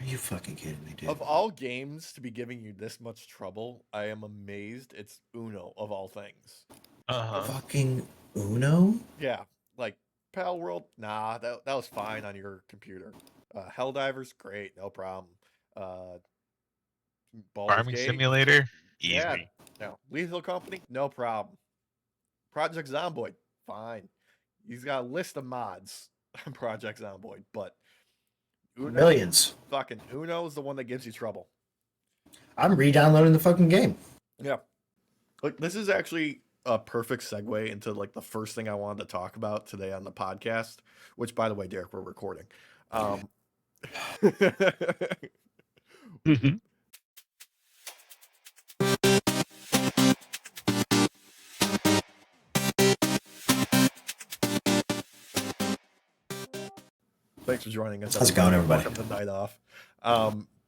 Are you fucking kidding me, dude? Of all games to be giving you this much trouble, I am amazed it's Uno of all things. Uh-huh. Fucking Uno? Yeah, like Pal World, nah, that was fine on your computer. Helldivers, great, no problem. Uh, Baldur's Farming Gate, Simulator, yeah, easy. no. Lethal Company, no problem. Project Zomboid, fine. He's got a list of mods on Project Zomboid, but Uno, Millions. fucking Uno is the one that gives you trouble. I'm re-downloading the fucking game. Yeah. Like this is actually a perfect segue into like the first thing I wanted to talk about today on the podcast, which by the way, Derek, we're recording. Um Thanks for joining us. How's it going, everybody? Welcome to Night Off.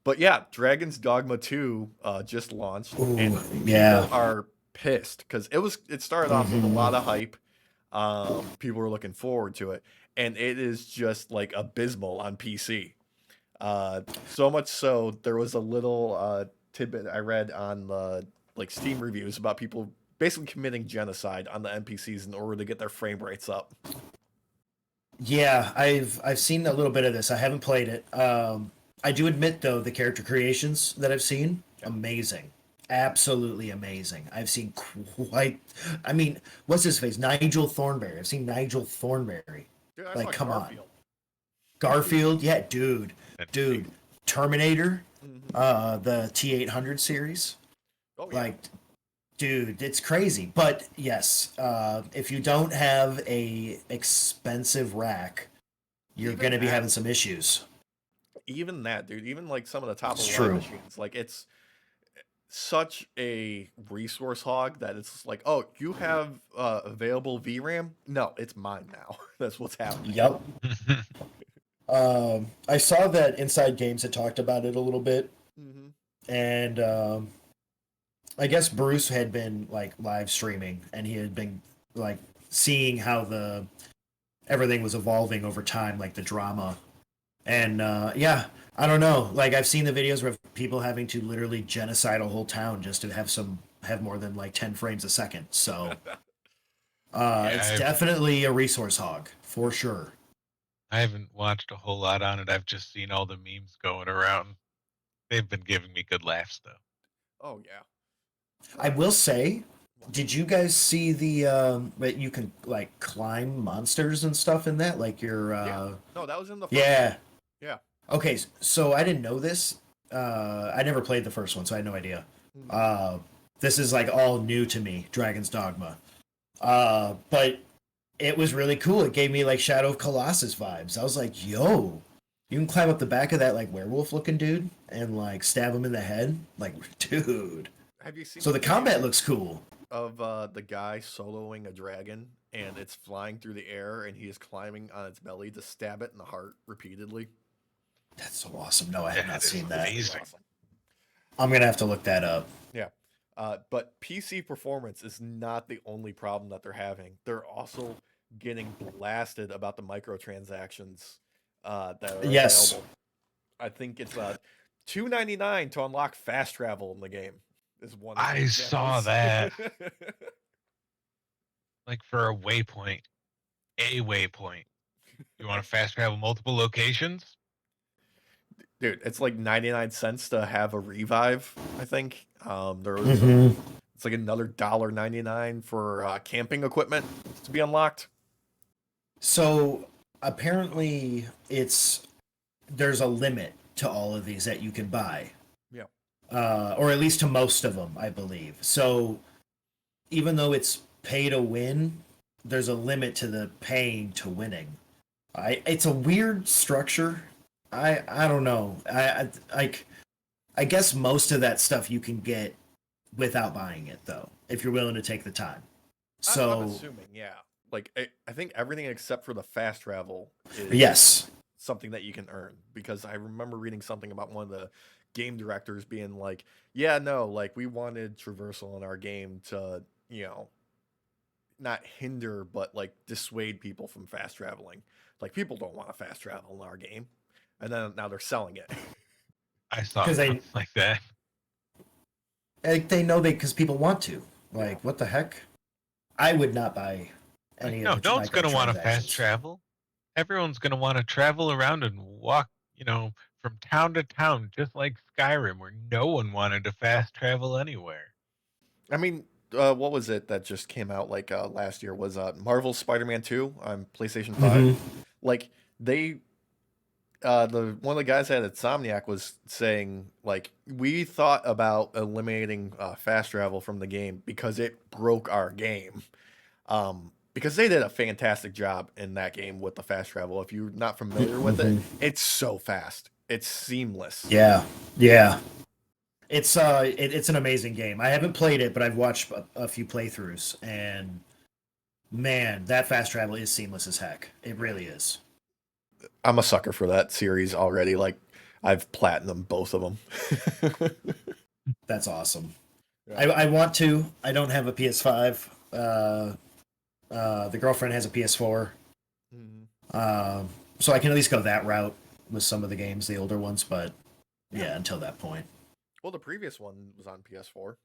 But yeah, Dragon's Dogma 2 just launched, Ooh, and yeah. people are pissed because it started off with a lot of hype. People were looking forward to it, and it is just like abysmal on PC. So much so there was a little tidbit I read on the like Steam reviews about people basically committing genocide on the NPCs in order to get their frame rates up. Yeah, I've seen a little bit of this. I haven't played it. I do admit though, the character creations that I've seen, amazing. Absolutely amazing. I've seen quite I mean, what's his face? Nigel Thornberry. I've seen Nigel Thornberry. Dude, I Like, saw come on. Garfield. Garfield, yeah, dude. That's Dude. big. Terminator, Mhm. the T-800 series. Oh yeah. Like, dude, it's crazy. But yes, if you don't have a expensive rack, you're Even gonna be that. having some issues. Even that, dude. Even like some of the top of It's the line true. machines, like it's such a resource hog that it's like, oh, you have available VRAM? No, it's mine now. That's what's happening. Yep. I saw that Inside Games had talked about it a little bit, Hmm. and I guess Bruce had been like live streaming, and he had been like seeing how the everything was evolving over time, like the drama. And yeah, I don't know. Like I've seen the videos where people having to literally genocide a whole town just to have more than like 10 frames a second. So it's Yeah, definitely a resource hog for sure. I haven't watched a whole lot on it. I've just seen all the memes going around. They've been giving me good laughs though. Oh yeah. I will say, did you guys see the that you can like climb monsters and stuff in that? Like your Yeah. No, that was in the first yeah. one. Yeah. Okay, so I didn't know this. I never played the first one, so I had no idea. Mhm. Uh, this is like all new to me, Dragon's Dogma. But it was really cool. It gave me like Shadow of Colossus vibes. I was like, yo, you can climb up the back of that like werewolf looking dude and like stab him in the head. Like, dude. Have you seen So the the combat video looks cool. of the guy soloing a dragon and it's flying through the air and he is climbing on its belly to stab it in the heart repeatedly? That's so awesome. No, I have not That is seen It's that. pretty amazing. awesome. I'm gonna have to look that up. Yeah. But PC performance is not the only problem that they're having. They're also getting blasted about the microtransactions that are Yes. available. I think it's $2.99 to unlock fast travel in the game is one of the I saw examples. that. Like for a waypoint. You want to fast travel multiple locations? Dude, it's like 99 cents to have a revive, I think. There was Mm-hmm. it's like another $1.99 for camping equipment to be unlocked. So apparently, there's a limit to all of these that you can buy, Yeah. or at least to most of them, I believe. So even though it's pay to win, there's a limit to the paying to winning. It's a weird structure. I don't know. I guess most of that stuff you can get without buying it though, if you're willing to take the time. I'm So assuming, yeah. Like I think everything except for the fast travel is yes, something that you can earn because I remember reading something about one of the game directors being like, "Yeah, no, like we wanted traversal in our game to, you know, not hinder but like dissuade people from fast traveling. Like people don't want to fast travel in our game." And then now they're selling it. I saw because something like that. they know because people want to. Like, what the heck? I would not buy Like, any of no, the no one's going to want to fast microtransactions. travel. Everyone's going to want to travel around and walk, from town to town, just like Skyrim, where no one wanted to fast travel anywhere. I mean, what was it that just came out like last year? Was Marvel Spider-Man 2 on PlayStation 5? Mhm. Like they the one of the guys at Insomniac was saying like we thought about eliminating fast travel from the game because it broke our game. Because they did a fantastic job in that game with the fast travel. If you're not familiar with it, Mhm. it's so fast. It's seamless. Yeah, it's an amazing game. I haven't played it, but I've watched a few playthroughs, and man, that fast travel is seamless as heck. It really is. I'm a sucker for that series already. Like I've platinum both of them. That's awesome. Yeah. I want to. I don't have a PS5. The girlfriend has a PS4, Mhm. so I can at least go that route with some of the games, the older ones. But yeah, until that point. Well, the previous one was on PS4.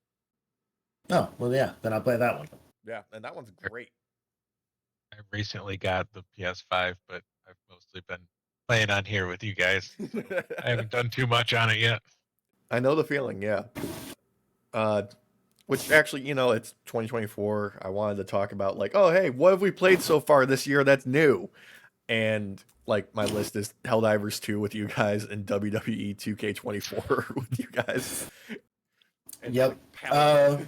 Oh well, yeah. Then I'll play that one. Yeah, and that one's great. I recently got the PS5, but I've mostly been playing on here with you guys. I haven't done too much on it yet. I know the feeling, yeah. Uh, which actually, it's 2024. I wanted to talk about like, oh hey, what have we played so far this year that's new? And like my list is Helldivers 2 with you guys and WWE 2K24 with you guys. And Yep. like Pallet.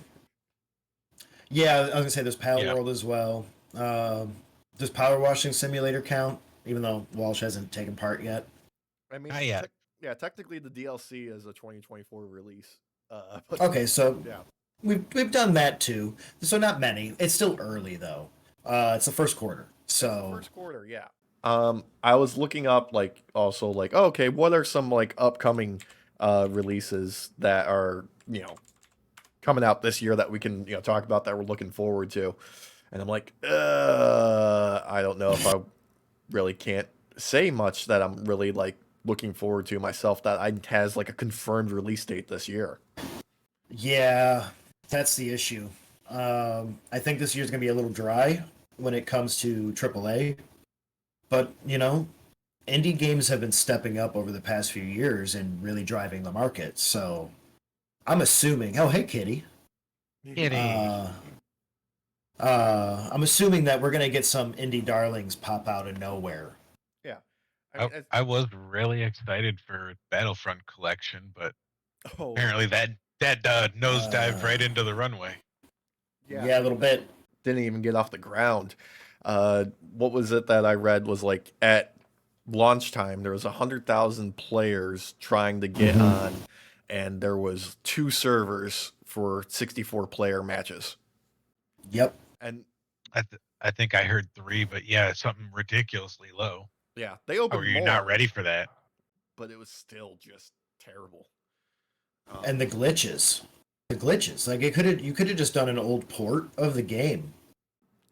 Yeah, I was gonna say there's Pallet Yeah. World as well. Does Power Washing Simulator count? Even though Walsh hasn't taken part yet. I mean, Not yet. yeah, technically the DLC is a 2024 release. But Okay, so yeah, we've done that too. So not many. It's still early though. It's the first quarter. it's the So first quarter, yeah. I was looking up like also like oh, okay, what are some like upcoming releases that are coming out this year that we can talk about that we're looking forward to, and I'm like, I don't know if I really can't say much that I'm really like looking forward to myself that I has like a confirmed release date this year. yeah, that's the issue. I think this year's gonna be a little dry when it comes to AAA. But indie games have been stepping up over the past few years and really driving the market. So I'm assuming. Oh, hey, Kitty. Kitty. Uh, I'm assuming that we're gonna get some indie darlings pop out of nowhere. Yeah, I I, mean, I was really excited for Battlefront collection, but oh apparently that nosedived Uh, right into the runway. yeah, yeah, a little bit. didn't even get off the ground. What was it that I read was like at launch time there was 100,000 players trying to get on, and there was 2 servers for 64 player matches. Yep. And I think I heard 3, but yeah, something ridiculously low. yeah, they How opened are you not more, ready for that? but it was still just terrible. And the glitches. The glitches. Like you could have just done an old port of the game.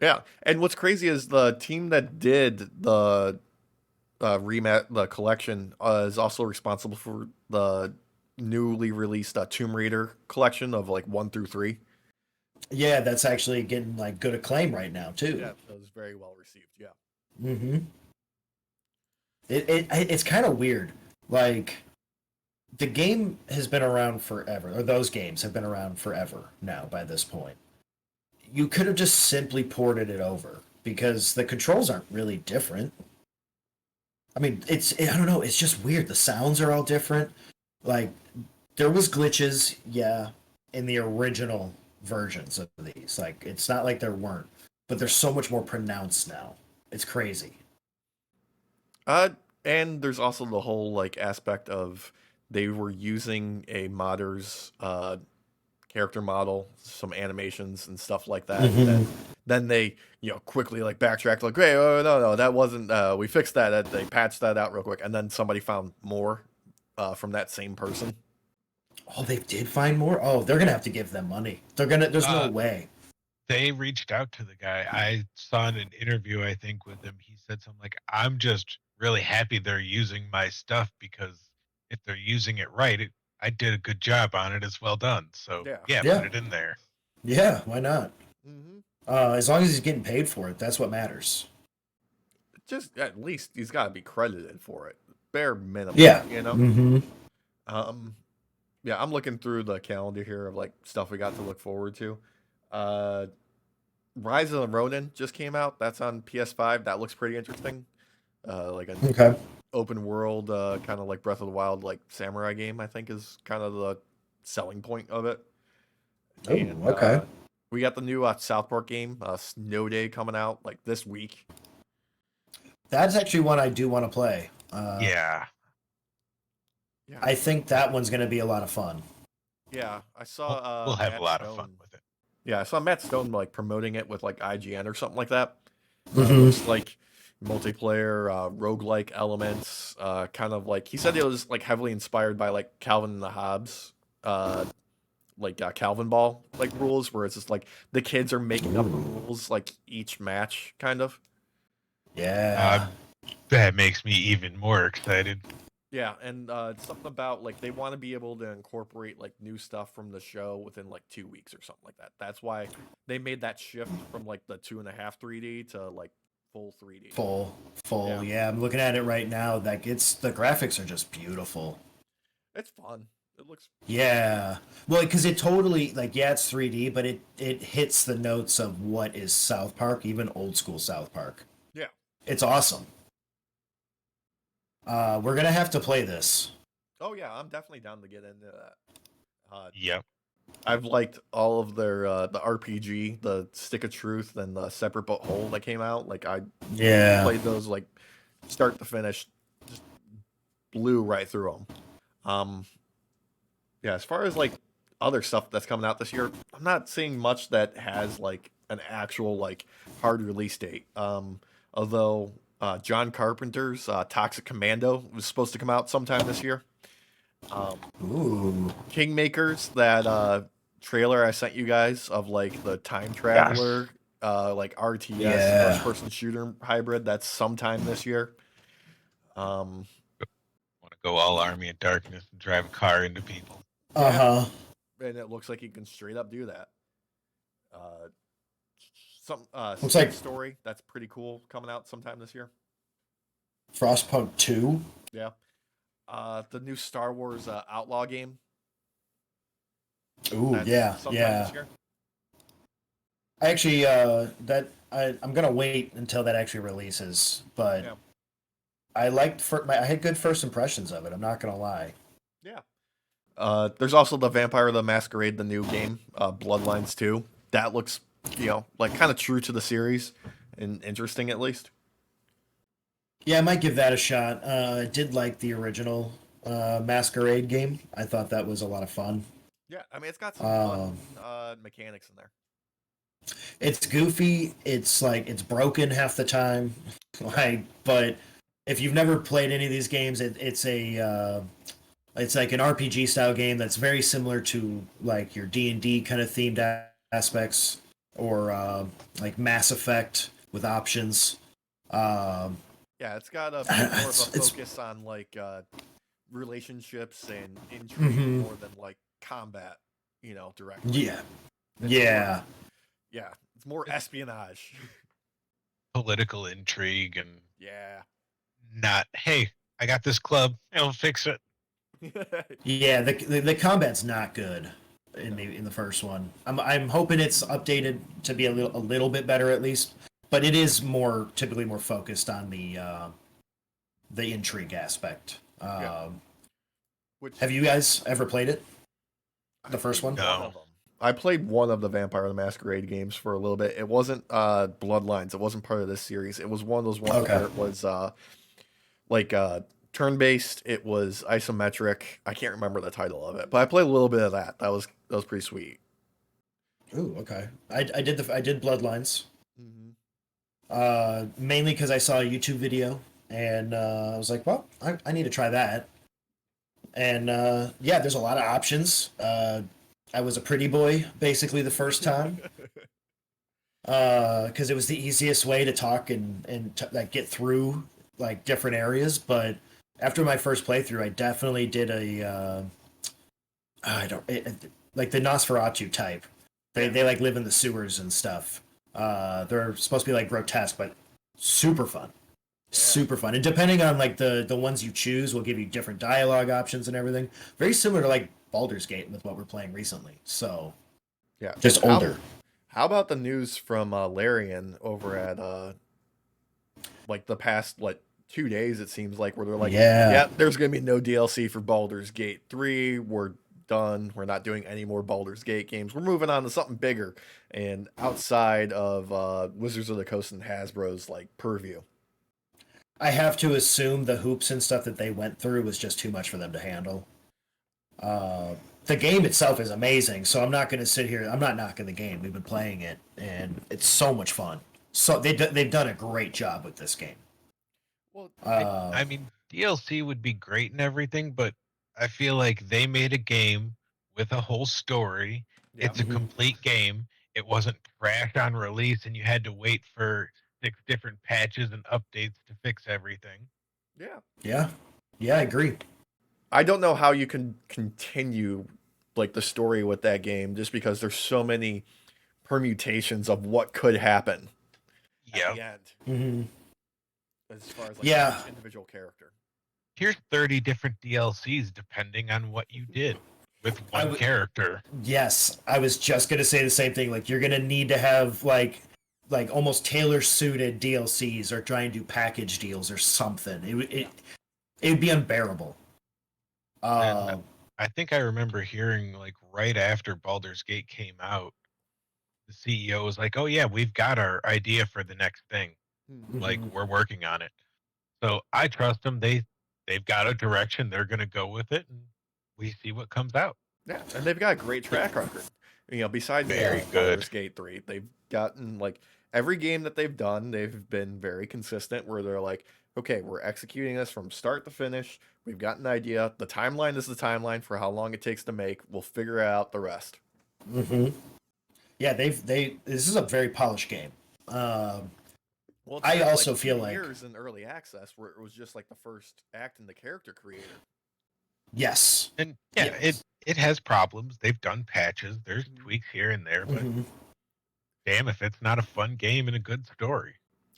Yeah, and what's crazy is the team that did the the collection is also responsible for the newly released Tomb Raider collection of like 1 through 3. Yeah, that's actually getting like good acclaim right now too. Yeah, that was very well received. Yeah. Mm-hmm. It's kind of weird. Like the game has been around forever, or those games have been around forever now by this point. You could have just simply ported it over because the controls aren't really different. I mean, I don't know, it's just weird. The sounds are all different. Like there was glitches, yeah, in the original versions of these. Like it's not like there weren't, but they're so much more pronounced now. It's crazy. Uh, and there's also the whole like aspect of they were using a modder's character model, some animations and stuff like that. And then they quickly like backtracked like, hey, oh no, that wasn't. We fixed that. They patched that out real quick, and then somebody found more from that same person. Oh, they did find more? Oh, they're gonna have to give them money. There's no way. They reached out to the guy. I saw in an interview, I think, with him. He said something like, I'm just really happy they're using my stuff because if they're using it right, I did a good job on it. It's well done. So Yeah. put it in there. Yeah, why not? Mm-hmm. As long as he's getting paid for it, that's what matters. Just at least he's got to be credited for it, bare minimum. Yeah. You know. Mm-hmm. Yeah, I'm looking through the calendar here of like stuff we got to look forward to. Rise of the Ronin just came out. That's on PS5. That looks pretty interesting. Like an Okay. open world, kind of like Breath of the Wild, like samurai game. I think is kind of the selling point of it. Oh, And okay. we got the new South Park game, Snow Day, coming out like this week. That's actually one I do want to play. Yeah. I think that one's going to be a lot of fun. Yeah, I saw. We'll have Matt a lot Stone. of fun with it. Yeah, I saw Matt Stone like promoting it with like IGN or something like that. Mhm. Looks like multiplayer, roguelike elements. Kind of like he said it was like heavily inspired by like Calvin and the Hobbes, Calvin Ball like rules, where it's just like the kids are making up the rules like each match, kind of. Yeah. That makes me even more excited. Yeah, and it's something about like they want to be able to incorporate like new stuff from the show within like 2 weeks or something like that. That's why they made that shift from like the 2.5 3D to like full 3D. Full. Yeah. Yeah, I'm looking at it right now. The graphics are just beautiful. It's fun. It looks. Yeah. Well, because it totally it's 3D, but it hits the notes of what is South Park, even old school South Park. Yeah. It's awesome. We're gonna have to play this. Oh yeah, I'm definitely down to get into that. Yep. I've liked all of their the RPG, the Stick of Truth, and the Separate But Whole that came out. Like I played those like start to finish, just blew right through them. Yeah, as far as like other stuff that's coming out this year, I'm not seeing much that has like an actual like hard release date. Although John Carpenter's Toxic Commando was supposed to come out sometime this year. Ooh. Kingmakers, that trailer I sent you guys of like the time traveler, like RTS first person shooter hybrid, that's sometime this year. Want to go all Army of Darkness and drive a car into people. Uh-huh. And it looks like you can straight up do that. Looks like Story, that's pretty cool, coming out sometime this year. Frostpunk 2. Yeah. The new Star Wars Outlaw game. Ooh, That's yeah. This year. I actually I'm gonna wait until that actually releases, but Yeah. I had good first impressions of it. I'm not gonna lie. Yeah. There's also the Vampire the Masquerade, the new game, Bloodlines 2. That looks, like kind of true to the series and interesting at least. Yeah, I might give that a shot. I did like the original Masquerade game. I thought that was a lot of fun. Yeah, I mean it's got some fun mechanics in there. It's goofy. It's like it's broken half the time. But if you've never played any of these games, it's like an RPG style game that's very similar to like your D&D kind of themed aspects, or like Mass Effect with options. Yeah, it's got a bit more of a focus on like relationships and intrigue more than like combat, directly. Yeah. Yeah, it's more espionage. Political intrigue and Yeah. Hey, I got this club, I'll fix it. Yeah, the combat's not good in the first one. I'm hoping it's updated to be a little bit better at least, but it is typically more focused on the intrigue aspect. Have you guys ever played it? The first one? No. I played one of the Vampire the Masquerade games for a little bit. It wasn't Bloodlines. It wasn't part of this series. It was one of those ones where it was turn-based. It was isometric. I can't remember the title of it, but I played a little bit of that. That was pretty sweet. Ooh, okay. I did Bloodlines. Mm-hmm. Mainly because I saw a YouTube video and I was like, well, I need to try that. And there's a lot of options. I was a pretty boy basically the first time because it was the easiest way to talk and like get through like different areas. But after my first playthrough, I definitely did like the Nosferatu type. They like live in the sewers and stuff. They're supposed to be like grotesque, but super fun. Super fun. And depending on like the ones you choose will give you different dialogue options and everything. Very similar to like Baldur's Gate with what we're playing recently. So Yeah. just older. How about the news from Larian over at like the past 2 days? It seems like where they're like, yeah, there's gonna be no DLC for Baldur's Gate 3. We're done. We're not doing any more Baldur's Gate games. We're moving on to something bigger and outside of Wizards of the Coast and Hasbro's like purview. I have to assume the hoops and stuff that they went through was just too much for them to handle. The game itself is amazing, so I'm not going to sit here. I'm not knocking the game. We've been playing it, and it's so much fun. So they've done a great job with this game. Well, I mean, DLC would be great and everything, but I feel like they made a game with a whole story. Yeah. It's a complete game. It wasn't trash on release, and you had to wait for 6 different patches and updates to fix everything. Yeah, I agree. I don't know how you can continue like the story with that game just because there's so many permutations of what could happen at the end. Mm-hmm. As far as each individual character. Here's 30 different DLCs depending on what you did with one character. Yes, I was just gonna say the same thing. Like you're gonna need to have like almost tailor-suited DLCs or try and do package deals or something. It would be unbearable. I think I remember hearing like right after Baldur's Gate came out, the CEO was like, "Oh yeah, we've got our idea for the next thing. Like we're working on it." So I trust them. They've got a direction. They're going to go with it, and we see what comes out. Yeah, and they've got a great track record. Besides Baldur's Gate 3, they've gotten like every game that they've done, they've been very consistent where they're like, okay, we're executing this from start to finish. We've got an idea. The timeline is the timeline for how long it takes to make. We'll figure out the rest. Mm-hmm. Yeah, this is a very polished game. Well, I also feel like years in early access where it was just like the first act in the character creator. Yes. And it has problems. They've done patches. There's tweaks here and there, but damn if it's not a fun game and a good story.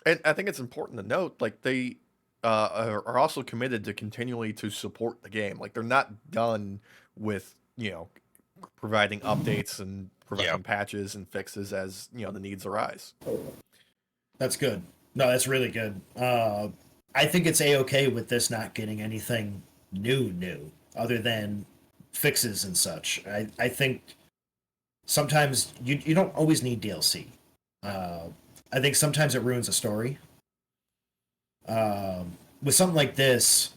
And I think it's important to note, like they are also committed to continually to support the game. Like they're not done with providing updates and providing patches and fixes as the needs arise. That's good. No, that's really good. I think it's a-okay with this not getting anything new other than fixes and such. I think sometimes you don't always need DLC. I think sometimes it ruins a story. With something like this,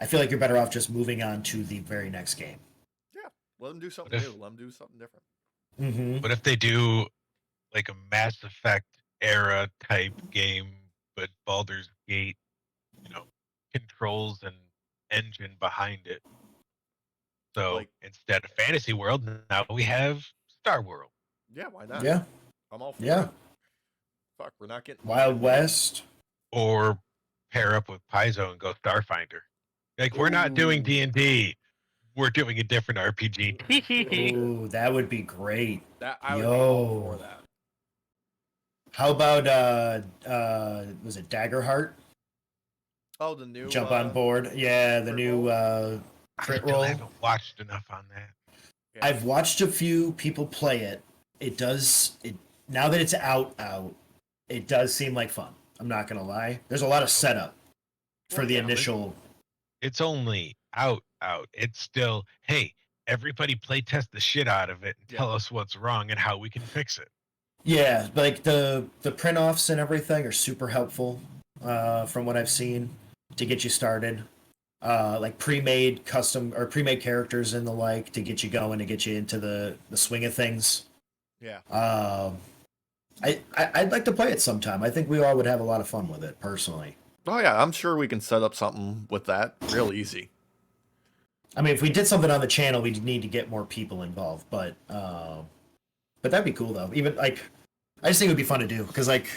I feel like you're better off just moving on to the very next game. Yeah, let them do something new. Let them do something different. Mm-hmm. But if they do like a Mass Effect era type game, but Baldur's Gate, controls and engine behind it. So instead of Fantasy World, now we have Star World. Yeah, why not? Yeah. I'm all for it. Fuck, we're not getting Wild West. Or pair up with Paizo and go Starfinder. Like we're not doing D&D. We're doing a different RPG. Ooh, that would be great. I would be all for that. How about was it Daggerheart? Oh, the new jump on board. Yeah, the new crit roll. I haven't watched enough on that. Yeah. I've watched a few people play it. It now that it's out, it does seem like fun. I'm not gonna lie. There's a lot of setup for the initial. It's only out. It's still, hey, everybody play test the shit out of it and tell us what's wrong and how we can fix it. Yeah, like the print offs and everything are super helpful from what I've seen to get you started. Like pre-made custom or pre-made characters and the like to get you going, to get you into the swing of things. Yeah. I'd like to play it sometime. I think we all would have a lot of fun with it, personally. Oh yeah, I'm sure we can set up something with that real easy. I mean, if we did something on the channel, we'd need to get more people involved, but that'd be cool though. Even like, I just think it would be fun to do because, like,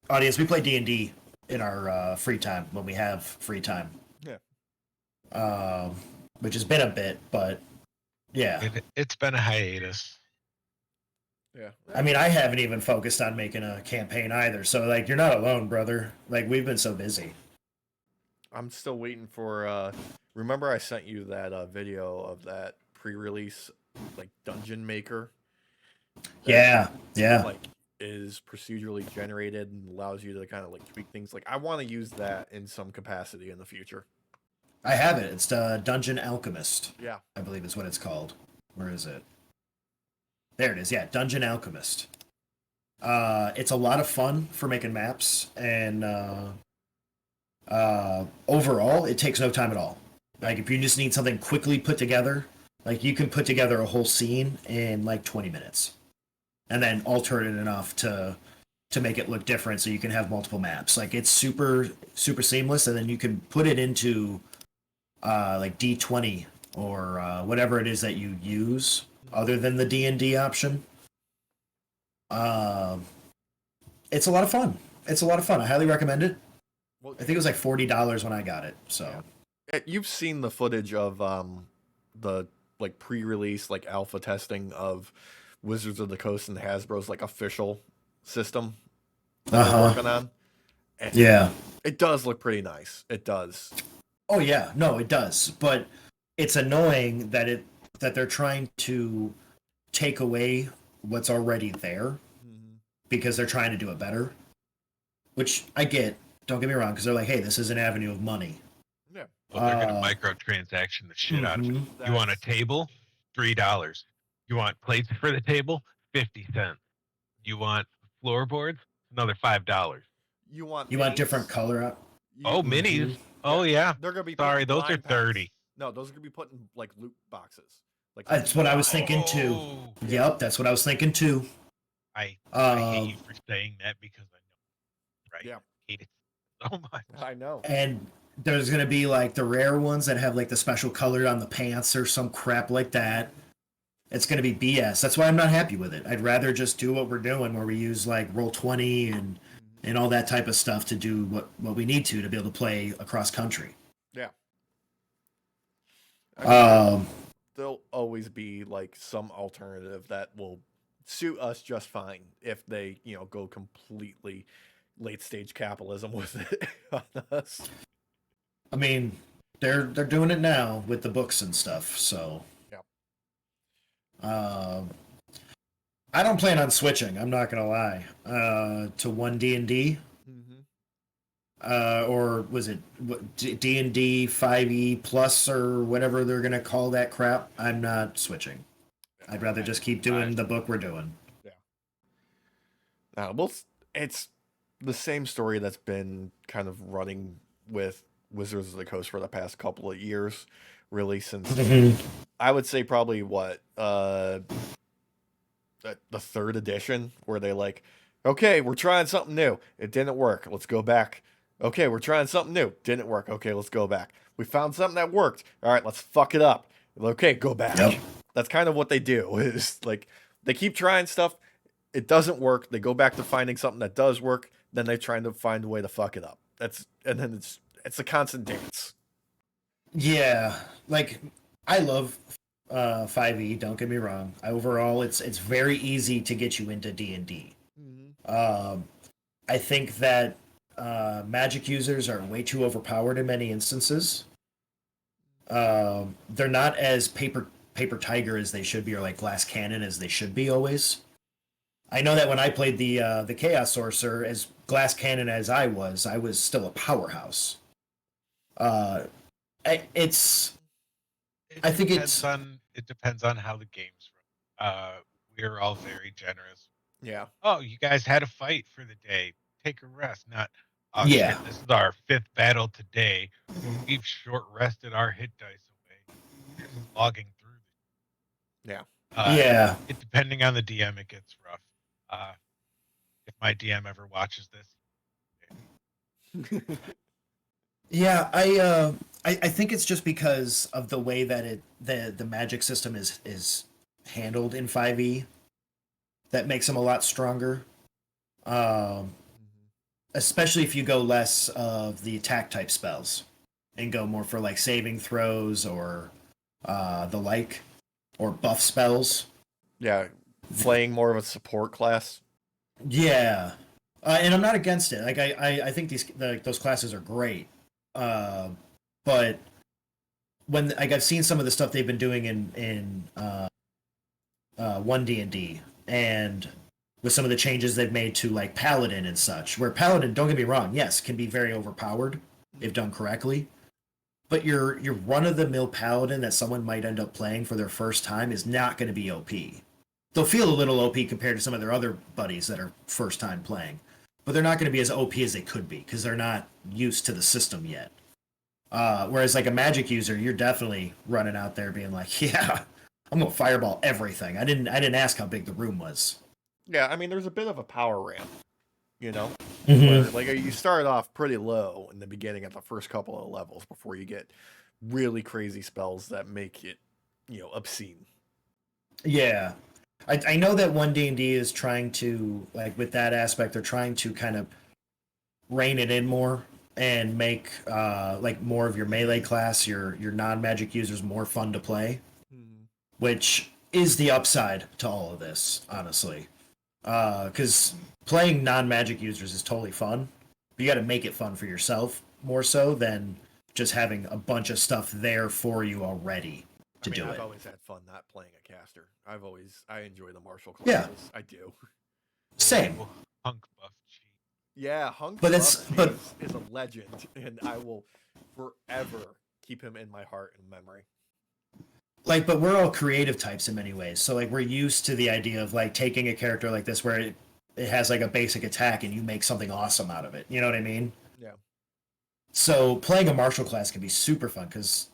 audience, we play D&D in our free time when we have free time. Yeah. which has been a bit, but yeah. It's been a hiatus. Yeah. I mean, I haven't even focused on making a campaign either. So, like, you're not alone, brother. Like, we've been so busy. I'm still waiting for. Remember, I sent you that video of that pre-release, like dungeon maker. Yeah, yeah. Like, is procedurally generated and allows you to kind of like tweak things. Like, I want to use that in some capacity in the future. I have it. It's Dungeon Alchemist. Yeah. I believe is what it's called. Where is it? There it is. Yeah, Dungeon Alchemist. It's a lot of fun for making maps, and overall, it takes no time at all. Like, if you just need something quickly put together, like, you can put together a whole scene in like 20 minutes, and then alter it enough to make it look different, so you can have multiple maps. Like, it's super seamless, and then you can put it into like D20 or whatever it is that you use other than the D&D option. It's a lot of fun. I highly recommend it. Well, I think it was like $40 when I got it. So you've seen the footage of the like pre-release like alpha testing of Wizards of the Coast and Hasbro's like official system that they're working on. And yeah, it does look pretty nice. It does. oh yeah, no, it does. But it's annoying that they're trying to take away what's already there because they're trying to do it better, which I get. Don't get me wrong, because they're like, hey, this is an avenue of money. Yeah. Well, they're going to microtransaction the shit out of it. You want a table? $3. You want plates for the table? 50 cents. You want floorboards? Another $5. You want different color? Minis. Oh yeah. They're gonna be. Sorry, those are 30. No, those are gonna be put in like loot boxes. Like that's what I was thinking too. Yep, that's what I was thinking too. I hate you for saying that because I know, right? Yeah. I hate it so much. I know. And there's gonna be like the rare ones that have like the special color on the pants or some crap like that. It's gonna be BS. That's why I'm not happy with it. I'd rather just do what we're doing, where we use like Roll20 and all that type of stuff to do what we need to be able to play across country. Yeah. There'll always be like some alternative that will suit us just fine if they, go completely late stage capitalism with it on us. I mean, they're doing it now with the books and stuff, so yeah. I don't plan on switching. I'm not gonna lie. To one D&D, or was it D&D 5e plus or whatever they're gonna call that crap? I'm not switching. I'd rather just keep doing the book we're doing. Yeah. Well, it's the same story that's been kind of running with Wizards of the Coast for the past couple of years, really, since I would say probably the third edition, where they like, okay, we're trying something new. It didn't work. Let's go back. Okay, we're trying something new. Didn't work. Okay, let's go back. We found something that worked. All right, let's fuck it up. Okay, go back. Yep. That's kind of what they do. Is like they keep trying stuff. It doesn't work. They go back to finding something that does work. Then they're trying to find a way to fuck it up. And then it's a constant dance. Yeah, like I love 5e. Don't get me wrong. Overall, it's very easy to get you into D&D. I think that Magic users are way too overpowered in many instances. They're not as paper tiger as they should be, or like glass cannon as they should be always. I know that when I played the Chaos Sorcerer, as glass cannon as I was still a powerhouse. It depends on how the game's run. We're all very generous. Yeah. Oh, you guys had a fight for the day. Take a rest. Not, oh yeah. Shit, this is our 5th battle today. We've short rested our hit dice away. We're just logging through. Yeah. It depending on the DM, it gets rough. If my DM ever watches this. Yeah, I think it's just because of the way that the magic system is handled in 5e that makes them a lot stronger. Especially if you go less of the attack type spells. and go more for like saving throws or the like, or buff spells. Yeah, playing more of a support class. Yeah, and I'm not against it. Like I think those classes are great, but when like I've seen some of the stuff they've been doing in 1D&D, and with some of the changes they've made to like Paladin and such, where Paladin, don't get me wrong, yes, can be very overpowered if done correctly, but your run of the mill Paladin that someone might end up playing for their first time is not going to be OP. They'll feel a little OP compared to some of their other buddies that are first time playing, but they're not going to be as OP as they could be because they're not used to the system yet. Whereas like a magic user, you're definitely running out there being like, yeah, I'm gonna fireball everything. I didn't ask how big the room was. Yeah, I mean, there's a bit of a power ramp, you know? Mm-hmm. Where, like, you start off pretty low in the beginning at the first couple of levels before you get really crazy spells that make it, obscene. Yeah, I know that 1D&D is trying to, like, with that aspect, they're trying to kind of rein it in more and make like more of your melee class, your non-magic users more fun to play, which is the upside to all of this, honestly. Because playing non-magic users is totally fun, but you got to make it fun for yourself more so than just having a bunch of stuff there for you already to do I've it. always had fun not playing a caster. I enjoy the martial Yeah. classes. I do. Same. Hunk buff cheat. Yeah, Hunk But is a legend, and I will forever keep him in my heart and memory. Like, but we're all creative types in many ways, so like we're used to the idea of like taking a character like this where it has like a basic attack and you make something awesome out of it. You know what I mean? Yeah. So playing a martial class can be super fun because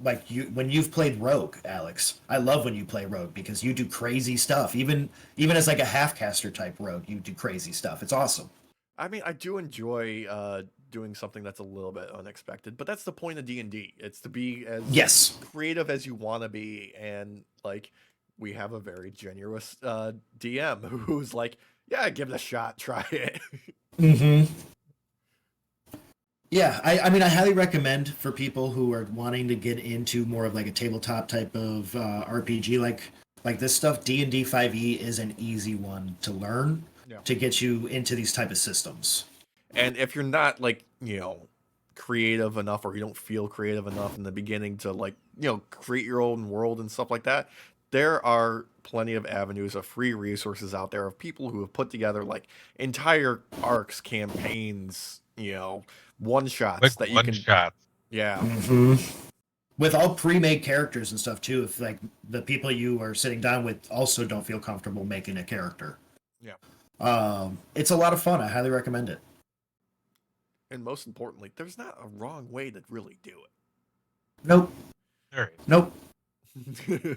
like when you've played Rogue, Alex, I love when you play Rogue because you do crazy stuff. Even as like a half caster type Rogue, you do crazy stuff. It's awesome. I mean, I do enjoy doing something that's a little bit unexpected, but that's the point of D&D. It's to be as creative as you want to be, and like we have a very generous DM who's like, yeah, give it a shot, try it. Mm-hmm. Yeah, I mean, I highly recommend for people who are wanting to get into more of like a tabletop type of RPG, like this stuff. D&D 5e is an easy one to learn to get you into these type of systems. And if you're not like creative enough, or you don't feel creative enough in the beginning to like create your own world and stuff like that, there are plenty of avenues of free resources out there of people who have put together like entire arcs, campaigns, one shots Like that you one can. shot. Yeah. Mm-hmm. With all pre-made characters and stuff too. If like the people you are sitting down with also don't feel comfortable making a character. Yeah. It's a lot of fun. I highly recommend it. And most importantly, there's not a wrong way to really do it. Nope. There is. Nope. There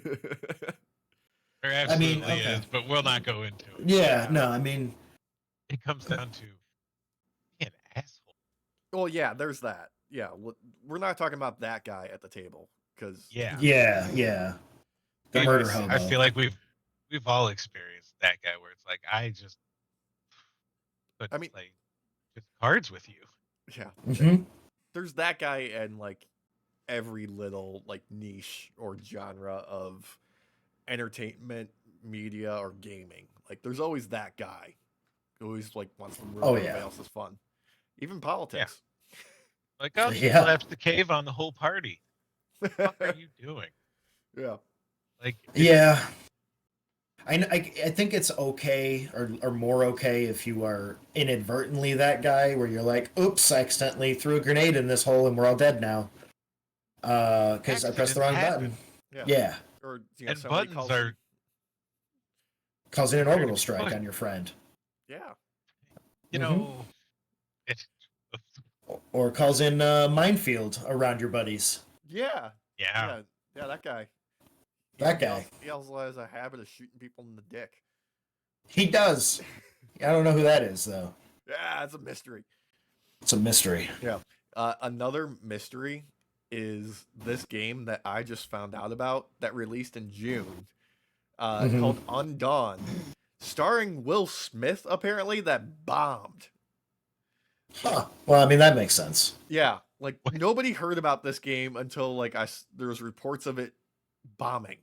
absolutely is, but we'll not go into it. Yeah, no, I mean, it comes down to be an asshole. Well, yeah, there's that. Yeah, we're not talking about that guy at the table because yeah, the murder hobo. I feel like we've all experienced that guy where it's like I just couldn't play just cards with you. Yeah, mm-hmm. There's that guy and like every little like niche or genre of entertainment, media, or gaming. Like there's always that guy who always like wants to ruin everybody else's fun. Even politics. Yeah. Like, oh, you collapsed the cave on the whole party. What are you doing? Yeah. Like, yeah. I think it's okay or more okay if you are inadvertently that guy where you're like, oops, I accidentally threw a grenade in this hole and we're all dead now. Because I pressed the wrong button. Yeah. Or and buttons are causing an orbital strike on your friend. Yeah. You know, it's or calls in minefield around your buddies. Yeah, that guy. He also has a habit of shooting people in the dick. He does. I don't know who that is, though. Yeah, it's a mystery. It's a mystery. Yeah. Another mystery is this game that I just found out about that released in June called Undawn, starring Will Smith, apparently, that bombed. Huh. Well, I mean, that makes sense. Yeah. Like nobody heard about this game until like there was reports of it bombing.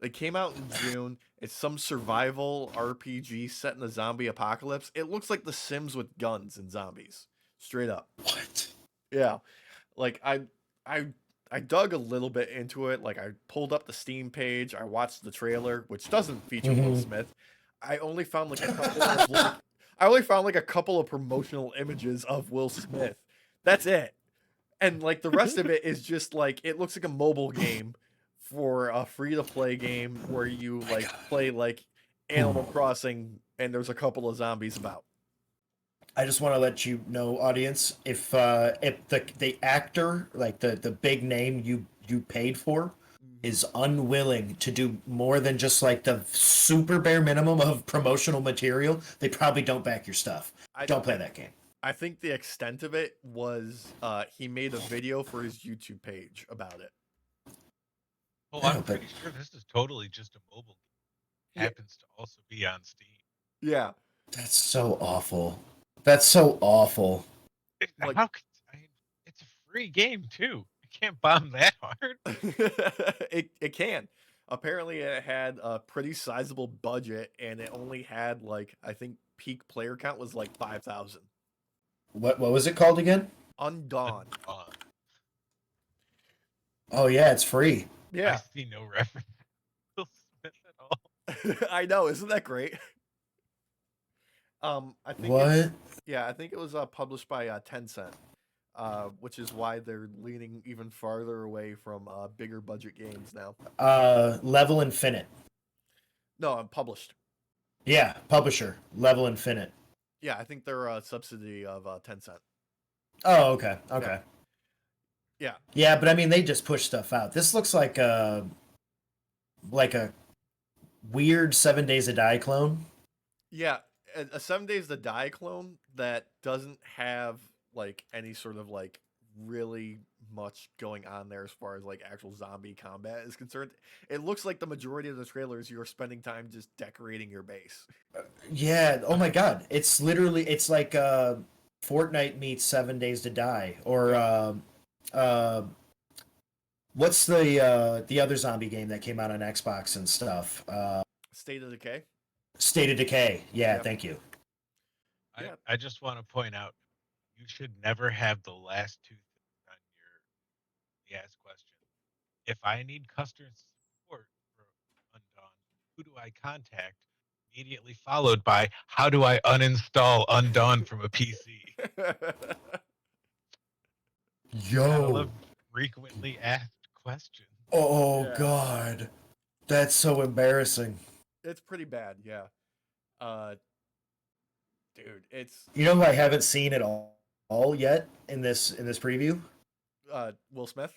It came out in June. It's some survival RPG set in the zombie apocalypse. It looks like The Sims with guns and zombies. Straight up. What? Yeah. Like I dug a little bit into it. Like I pulled up the Steam page. I watched the trailer, which doesn't feature Will Smith. I only found like a couple of promotional images of Will Smith. That's it. And like the rest of it is just like it looks like a mobile game for a free-to-play game where you like play like Animal Crossing and there's a couple of zombies about. I just want to let you know, audience, if the actor, like the big name you paid for, is unwilling to do more than just like the super bare minimum of promotional material, they probably don't back your stuff. Don't play that game. I think the extent of it was he made a video for his YouTube page about it. Oh, I'm pretty sure this is totally just a mobile game. Happens to also be on Steam. Yeah. That's so awful. That's so awful. Like, it's a free game too. You can't bomb that hard. it can. Apparently, it had a pretty sizable budget, and it only had like I think peak player count was like 5,000. What was it called again? Undawn. Oh yeah, it's free. Yeah. I see no reference to Will Smith at all. I know, isn't that great? I think what? I think it was published by Tencent, which is why they're leaning even farther away from bigger budget games now. Level Infinite. No, I'm published. Yeah, publisher Level Infinite. Yeah, I think they're a subsidy of Tencent. Oh, okay, okay. Yeah. Yeah, but I mean, they just push stuff out. This looks like a weird 7 Days to Die clone. Yeah, a 7 Days to Die clone that doesn't have like any sort of like really much going on there as far as like actual zombie combat is concerned. It looks like the majority of the trailers you're spending time just decorating your base. Yeah. Oh my God. It's like Fortnite meets 7 Days to Die, or what's the other zombie game that came out on Xbox and stuff? State of Decay. State of Decay. Yeah. Thank you. I just want to point out, you should never have the last two things on the ask question. If I need customer support for Undawn, who do I contact? Immediately followed by, how do I uninstall Undawn from a PC? Yo. I love frequently asked questions. Oh God, that's so embarrassing. It's pretty bad, yeah. Dude, it's You know who I haven't seen at all yet in this preview? Will Smith.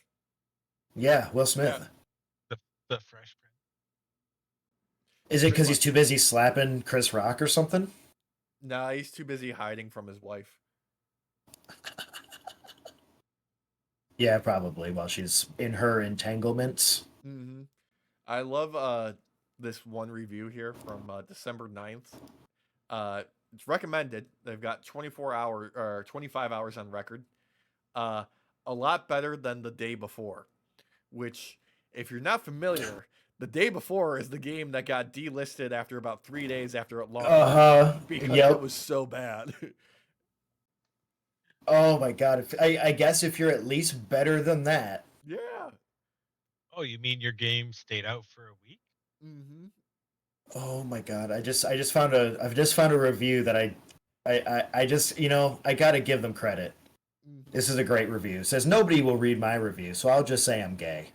Yeah, Will Smith. Yeah. The Fresh Prince. Is it because he's too busy slapping Chris Rock or something? Nah, he's too busy hiding from his wife. Yeah, probably, while she's in her entanglements. Mm-hmm. I love this one review here from December 9th. It's recommended. They've got 25 hours on record. A lot better than The Day Before, which, if you're not familiar, The Day Before is the game that got delisted after about 3 days after it launched because it was so bad. Oh my God! I guess if you're at least better than that. Yeah. Oh, you mean your game stayed out for a week? Mm-hmm. Oh my God! I've just found a review that I just, I gotta give them credit. Mm-hmm. This is a great review. It says nobody will read my review, so I'll just say I'm gay.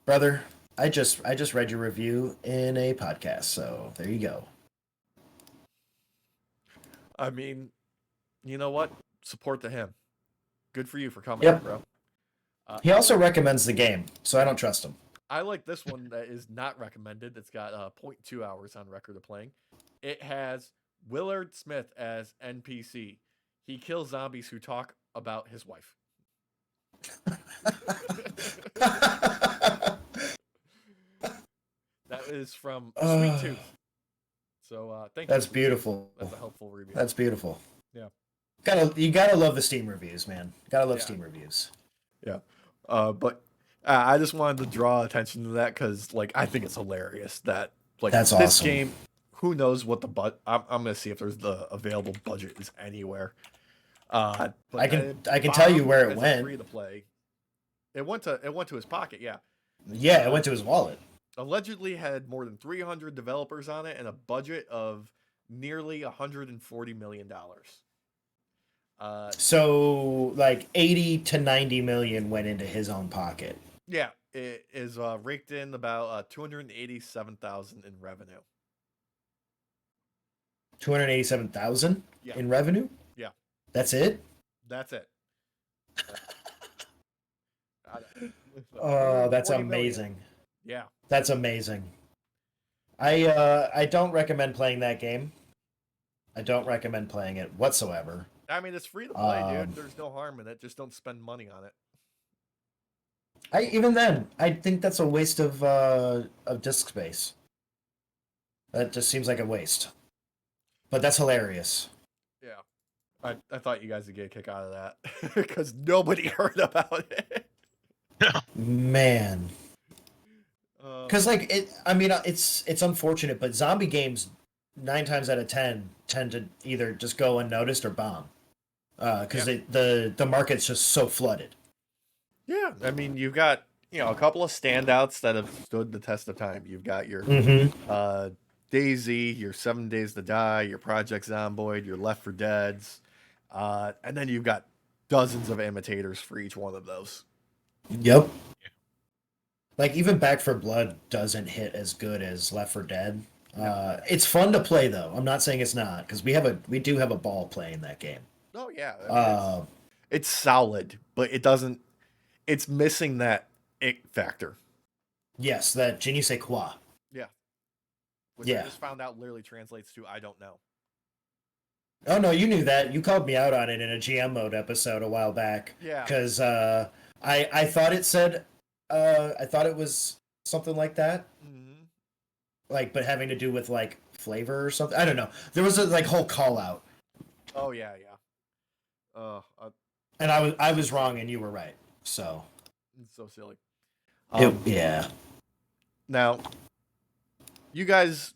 Brother, I just read your review in a podcast, so there you go. I mean, you know what? Support to him. Good for you for coming, Yep. bro. He also recommends the game, so I don't trust him. I like this one that is not recommended. It's got 0.2 hours on record of playing. It has Willard Smith as NPC. He kills zombies who talk about his wife. That is from Sweet Tooth. So thank you. That's beautiful. That's a helpful review. That's beautiful. Yeah. You gotta love the Steam reviews, man. Gotta love Yeah. Steam reviews. Yeah. But I just wanted to draw attention to that because, like, I think it's hilarious that, like, That's this awesome. game, who knows what the I'm going to see if there's the available budget is anywhere. But I can tell you where it went. Free to play. It went to his pocket, yeah. Yeah, it went to his wallet. Allegedly had more than 300 developers on it and a budget of nearly $140 million. So like 80 to 90 million went into his own pocket. Yeah, it is raked in about 287,000 in revenue. 287,000 in revenue? Yeah. That's it? That's it. Oh, that's amazing. Million. Yeah. That's amazing. I don't recommend playing that game. I don't recommend playing it whatsoever. I mean, it's free to play, dude. There's no harm in it. Just don't spend money on it. Even then, I think that's a waste of disk space. That just seems like a waste. But that's hilarious. Yeah. I thought you guys would get a kick out of that because nobody heard about it. Man. Because like it's unfortunate, but zombie games 9 times out of 10 tend to either just go unnoticed or bomb. Because the market's just so flooded. Yeah, I mean, you've got a couple of standouts that have stood the test of time. You've got your Daisy, your 7 Days to Die, your Project Zomboid, your Left 4 Dead's, and then you've got dozens of imitators for each one of those. Yep. Like even Back 4 Blood doesn't hit as good as Left 4 Dead. It's fun to play though. I'm not saying it's not because we do have a ball playing that game. Oh yeah, I mean, it's solid, but it doesn't. It's missing that it factor. Yes, that je ne sais quoi. Yeah. Which I just found out literally translates to I don't know. Oh no, you knew that. You called me out on it in a GM mode episode a while back. Yeah. Because I thought it said I thought it was something like that. Mm-hmm. Like, but having to do with like flavor or something. I don't know. There was a like whole call out. Oh yeah. And I was wrong and you were right. So it's so silly. Yeah. Now, you guys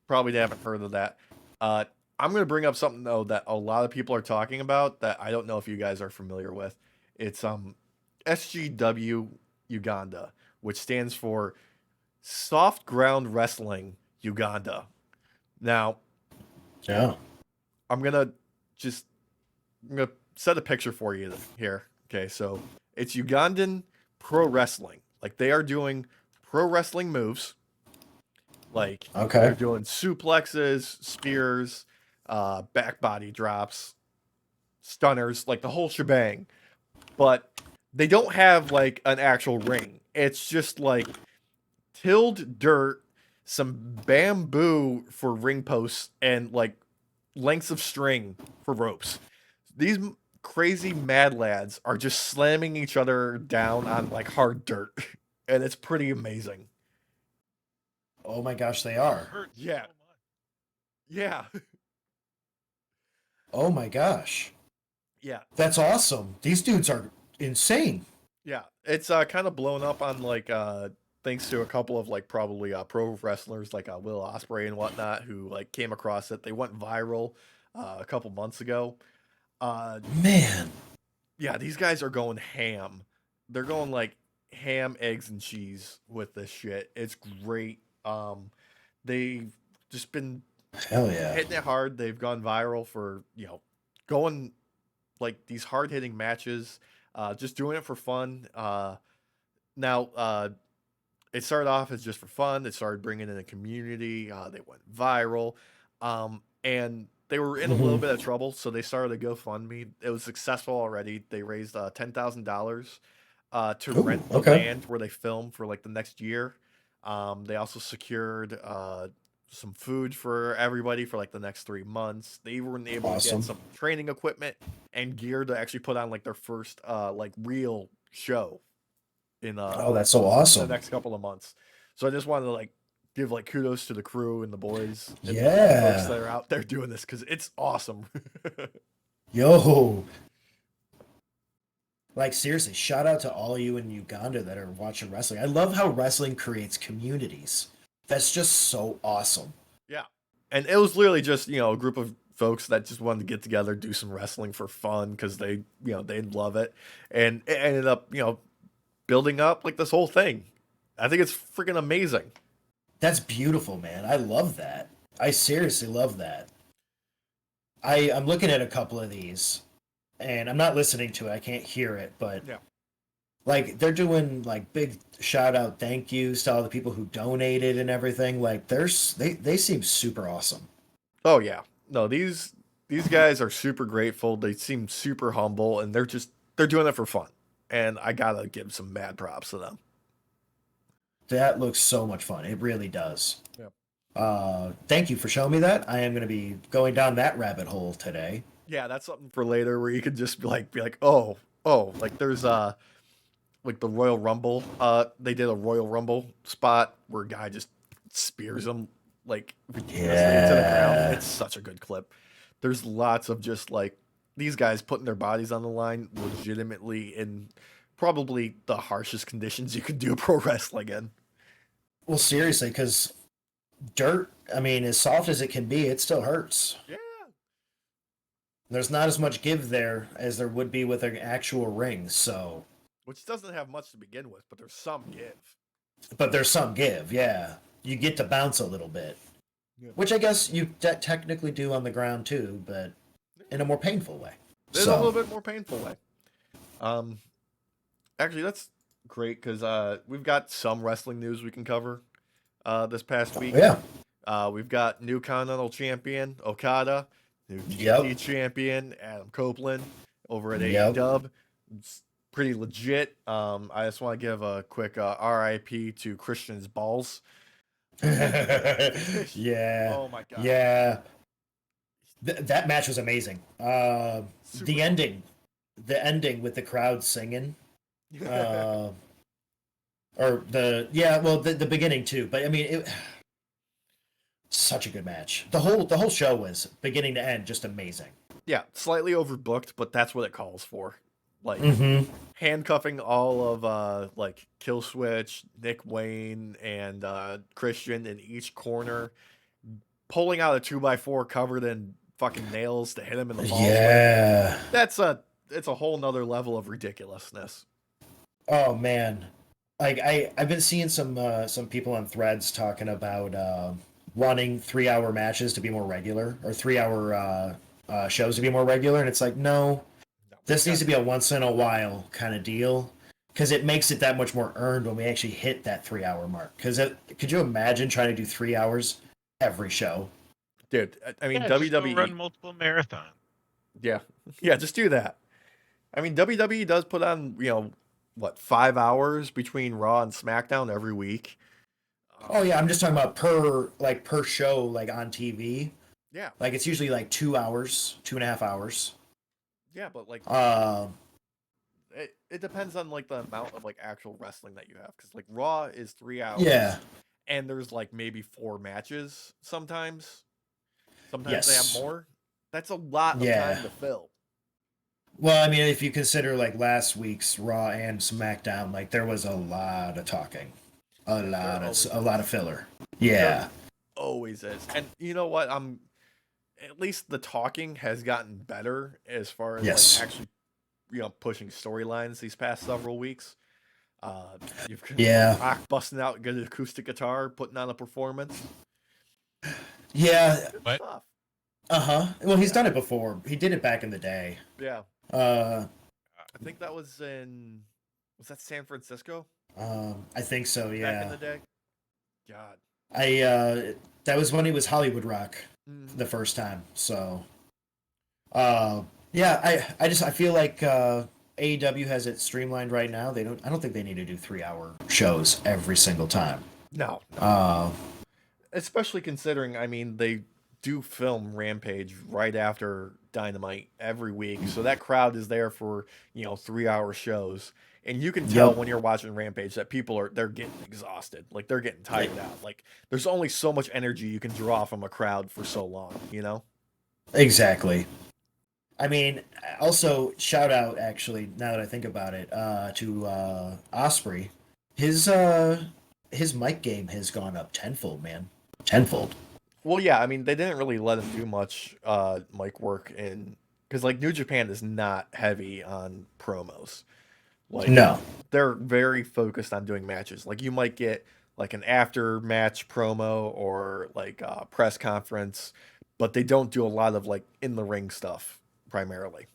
probably haven't heard of that. I'm going to bring up something though that a lot of people are talking about that I don't know if you guys are familiar with. It's SGW Uganda, which stands for Soft Ground Wrestling Uganda. Now, I'm gonna set a picture for you here. Okay, so it's Ugandan pro wrestling. Like they are doing pro wrestling moves. Like they're doing suplexes, spears, back body drops, stunners, like the whole shebang. But they don't have like an actual ring. It's just like tilled dirt, some bamboo for ring posts, and like lengths of string for ropes. These crazy mad lads are just slamming each other down on like hard dirt, and it's pretty amazing. Oh my gosh, they are. Yeah. Yeah. Oh my gosh. Yeah. That's awesome. These dudes are insane. Yeah. It's kind of blown up on like thanks to a couple of like probably pro wrestlers like Will Ospreay and whatnot who like came across it. They went viral a couple months ago. Man. Yeah, these guys are going ham. They're going like ham, eggs, and cheese with this shit. It's great. They've just been hitting it hard. They've gone viral for, going like these hard hitting matches, just doing it for fun. Now, it started off as just for fun. It started bringing in a community. They went viral. And they were in a little bit of trouble, so they started a GoFundMe. It was successful already. They raised $10,000 to rent the land where they film for like the next year. They also secured some food for everybody for like the next 3 months. They were able to get some training equipment and gear to actually put on like their first like real show in that's so awesome. The next couple of months. So I just wanted to like give like kudos to the crew and the boys and the folks that are out there doing this because it's awesome. Yo, like seriously, shout out to all you in Uganda that are watching wrestling. I love how wrestling creates communities. That's just so awesome. Yeah. And it was literally just, a group of folks that just wanted to get together, do some wrestling for fun because they love it. And it ended up, building up like this whole thing. I think it's freaking amazing. That's beautiful, man. I love that. I seriously love that. I'm looking at a couple of these, and I'm not listening to it. I can't hear it, but Yeah. like they're doing like big shout out thank yous to all the people who donated and everything. Like they seem super awesome. Oh yeah. No, these guys are super grateful. They seem super humble and they're doing it for fun. And I gotta give some mad props to them. That looks so much fun. It really does. Yep. Thank you for showing me that. I am going to be going down that rabbit hole today. Yeah, that's something for later where you could just be like, oh, like there's like the Royal Rumble. They did a Royal Rumble spot where a guy just spears him like ridiculously into the ground. It's such a good clip. There's lots of just like these guys putting their bodies on the line legitimately in probably the harshest conditions you could do pro wrestling in. Well, seriously, because dirt, I mean, as soft as it can be, it still hurts. Yeah. There's not as much give there as there would be with an actual ring, so. Which doesn't have much to begin with, but there's some give. But there's some give, yeah. You get to bounce a little bit. Yeah. Which I guess you technically do on the ground too, but in a more painful way. There's a little bit more painful way. Actually, that's great because we've got some wrestling news we can cover this past week. Yeah. We've got new Continental Champion Okada, new TNT Champion Adam Copeland over at AEW. It's pretty legit. I just want to give a quick RIP to Christian's balls. Yeah. Oh my god. Yeah. That match was amazing. The ending with the crowd singing. Or the beginning too. But I mean, such a good match. The whole show was beginning to end just amazing. Yeah, slightly overbooked, but that's what it calls for. Like handcuffing all of like Kill Switch, Nick Wayne, and Christian in each corner, pulling out a 2x4 covered in fucking nails to hit him in the balls. Yeah, like, it's a whole nother level of ridiculousness. Oh man, like I've been seeing some people on threads talking about wanting 3-hour matches to be more regular or 3-hour shows to be more regular, and it's like no. This needs to be a once in a while kind of deal because it makes it that much more earned when we actually hit that 3-hour mark. Because could you imagine trying to do 3 hours every show? Dude, I mean, just WWE... go run multiple marathons. Yeah, just do that. I mean, WWE does put on, 5 hours between Raw and SmackDown every week. Oh, yeah, I'm just talking about per show, like on TV. Yeah. Like it's usually like 2 hours, 2.5 hours. Yeah, but like it depends on like the amount of like actual wrestling that you have because like Raw is 3 hours. Yeah, and there's like maybe 4 matches sometimes. Sometimes yes. they have more. That's a lot of time to fill. Well, I mean, if you consider like last week's Raw and SmackDown, like there was a lot of talking, a lot of filler. Yeah, there always is, and you know what? At least the talking has gotten better as far as like actually, pushing storylines these past several weeks. You've got Rock busting out a good acoustic guitar, putting on a performance. Yeah. What? Well, he's done it before. He did it back in the day. Yeah. I think that was that San Francisco? I think so. Yeah. Back in the day. God. That was when he was Hollywood Rock the first time. So, I feel like AEW has it streamlined right now. I don't think they need to do 3-hour shows every single time. No. Especially considering, I mean, they do film Rampage right after Dynamite every week, so that crowd is there for 3-hour shows, and you can tell when you're watching Rampage that they're getting exhausted, like they're getting tired out. Like there's only so much energy you can draw from a crowd for so long, Exactly. I mean, also shout out actually now that I think about it to Osprey. His mic game has gone up tenfold, man. Tenfold. Well, yeah, I mean, they didn't really let him do much mic work in because like New Japan is not heavy on promos. Like No. they're very focused on doing matches. Like you might get like an after match promo or like a press conference, but they don't do a lot of like in the ring stuff primarily.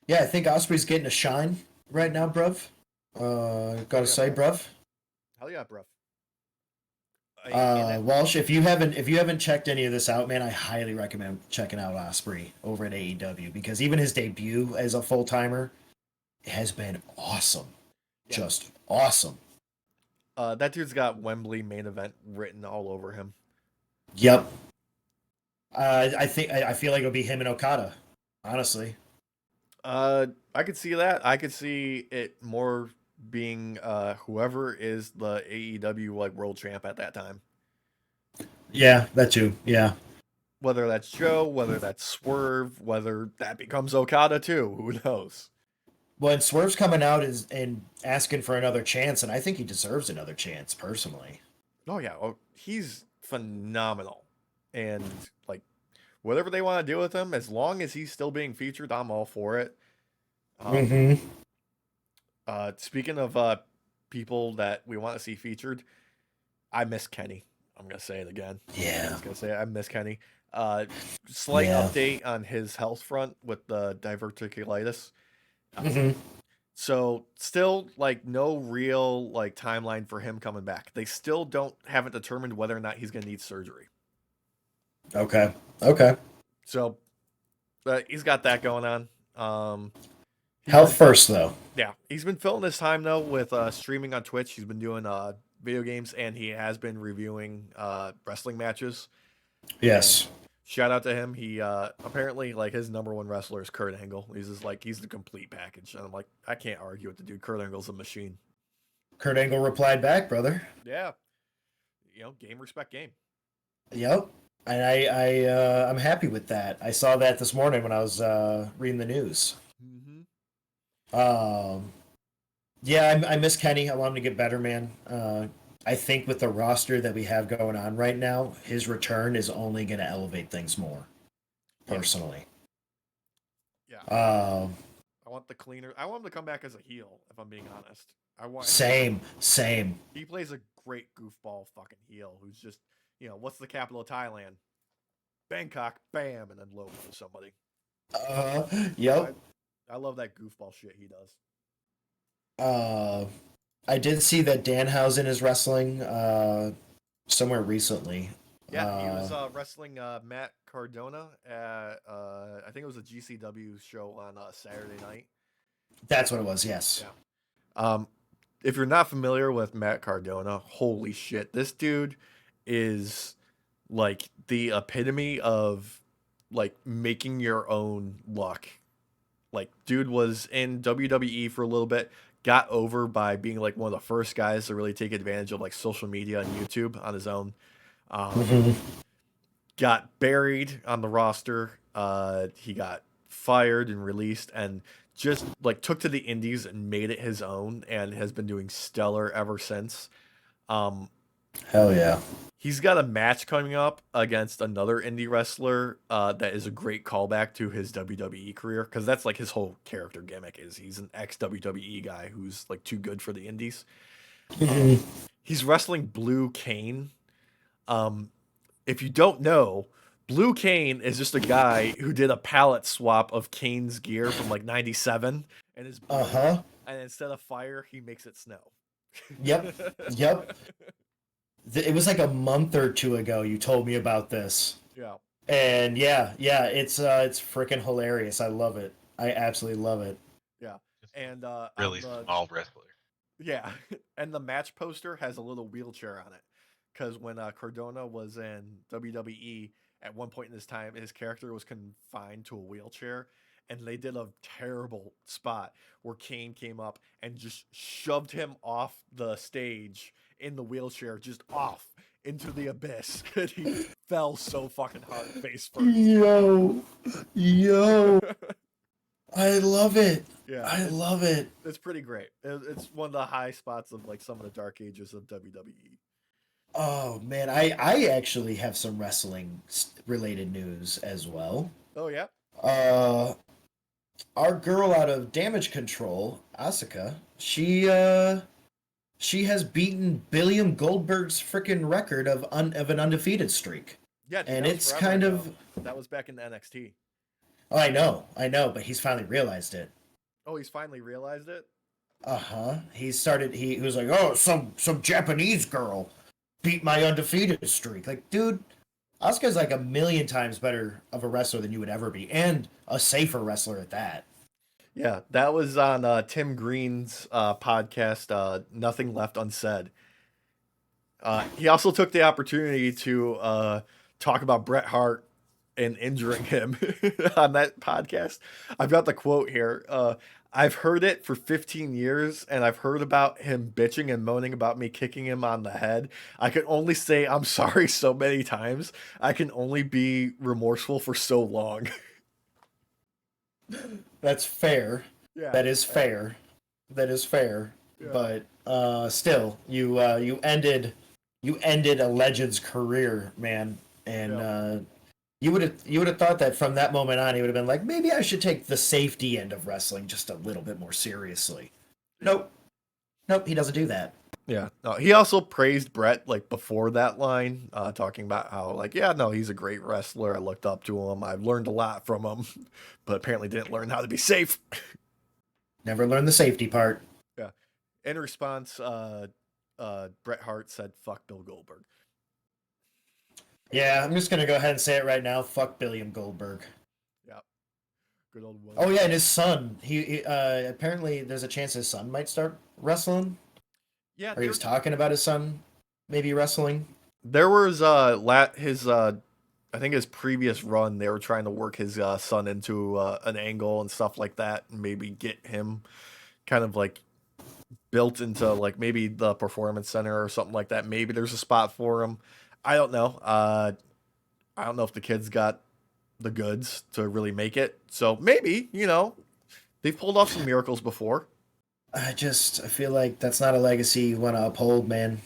Yeah, I think Osprey's getting a shine right now, bruv. Gotta say, bruv. Hell yeah, bro. And that, Walsh, if you haven't checked any of this out, man, I highly recommend checking out Osprey over at AEW because even his debut as a full timer has been awesome, Yeah. just awesome. that dude's got Wembley main event written all over him. Yep. I feel like it'll be him and Okada, honestly. I could see that. I could see it more being whoever is the AEW like world champ at that time. Yeah, that too. Yeah. Whether that's Joe, whether that's Swerve, whether that becomes Okada too, who knows? Well, and Swerve's coming out and asking for another chance, and I think he deserves another chance personally. Oh yeah, he's phenomenal, and like whatever they want to do with him, as long as he's still being featured, I'm all for it. Mm-hmm. Speaking of people that we want to see featured, I miss Kenny. I'm gonna say it again. Yeah. I was gonna say I miss Kenny. Slight update on his health front with the diverticulitis. Mm-hmm. So still like no real like timeline for him coming back. They still haven't determined whether or not he's gonna need surgery. Okay. Okay. So he's got that going on. Health first, though. Yeah, he's been filling his time though with streaming on Twitch. He's been doing video games and he has been reviewing wrestling matches. Yes. And shout out to him. He apparently like his number one wrestler is Kurt Angle. He's the complete package. And I'm like, I can't argue with the dude. Kurt Angle's a machine. Kurt Angle replied back, brother. Yeah. Game respect game. Yep. And I'm happy with that. I saw that this morning when I was reading the news. Mm-hmm. Yeah, I miss Kenny. I want him to get better, man. I think with the roster that we have going on right now, his return is only going to elevate things more. Personally. Yeah. Um, I want the cleaner. I want him to come back as a heel. If I'm being honest, Same. He plays a great goofball fucking heel who's just, what's the capital of Thailand? Bangkok, bam, and then low to somebody. Yep. I love that goofball shit he does. I did see that Danhausen is wrestling somewhere recently. Yeah, he was wrestling Matt Cardona at I think it was a GCW show on Saturday night. That's what it was. Yes. Yeah. If you're not familiar with Matt Cardona, holy shit, this dude is like the epitome of like making your own luck. Like, dude was in WWE for a little bit, got over by being like one of the first guys to really take advantage of like social media and YouTube on his own. Got buried on the roster. He got fired and released and just like took to the indies and made it his own and has been doing stellar ever since. Hell yeah. He's got a match coming up against another indie wrestler that is a great callback to his WWE career because that's like his whole character gimmick is he's an ex-WWE guy who's like too good for the indies. He's wrestling Blue Cane. If you don't know, Blue Cane is just a guy who did a palette swap of Kane's gear from like 97 and his and instead of fire, he makes it snow. Yep. It was like a month or two ago you told me about this. Yeah. And yeah, it's freaking hilarious. I love it. I absolutely love it. Yeah. And really small wrestler. Yeah. And the match poster has a little wheelchair on it. Because when Cardona was in WWE, at one point in his time, his character was confined to a wheelchair. And they did a terrible spot where Kane came up and just shoved him off the stage in the wheelchair, just off. into the abyss. And he fell so fucking hard face first. Yo. I love it. Yeah, I love it. It's pretty great. It's one of the high spots of like some of the dark ages of WWE. Oh man, I actually have some wrestling related news as well. Oh yeah. Our girl out of Damage Control, Asuka, she has beaten Billiam Goldberg's freaking record of an undefeated streak. Yeah, dude, and that was it's forever kind ago. of. That was back in the NXT. Oh, I know, but he's finally realized it. Oh, he's finally realized it? He was like, oh, some Japanese girl beat my undefeated streak. Like, dude, Asuka's like a million times better of a wrestler than you would ever be, and a safer wrestler at that. Yeah, that was on Tim Green's podcast, Nothing Left Unsaid. He also took the opportunity to talk about Bret Hart and injuring him on that podcast. I've got the quote here. I've heard it for 15 years, and I've heard about him bitching and moaning about me kicking him on the head. I can only say I'm sorry so many times. I can only be remorseful for so long. That's fair. Yeah, That is fair. That is fair. Yeah. But still, you ended a legend's career, man, and you would have thought that from that moment on, he would have been like, maybe I should take the safety end of wrestling just a little bit more seriously. Nope, he doesn't do that. Yeah. No, he also praised Bret like before that line, talking about how like, yeah, no, he's a great wrestler. I looked up to him. I've learned a lot from him, but apparently didn't learn how to be safe. Never learned the safety part. Yeah. In response, Bret Hart said, "Fuck Bill Goldberg." Yeah, I'm just gonna go ahead and say it right now. Fuck Billiam Goldberg. Yeah. Good old one. Oh yeah, and his son. He apparently there's a chance his son might start wrestling. Yeah. Or he was talking about his son maybe wrestling. There was I think his previous run, they were trying to work his son into an angle and stuff like that, and maybe get him kind of like built into like maybe the performance center or something like that. Maybe there's a spot for him. I don't know. I don't know if the kid's got the goods to really make it. So maybe, they've pulled off some miracles before. I feel like that's not a legacy you want to uphold, man.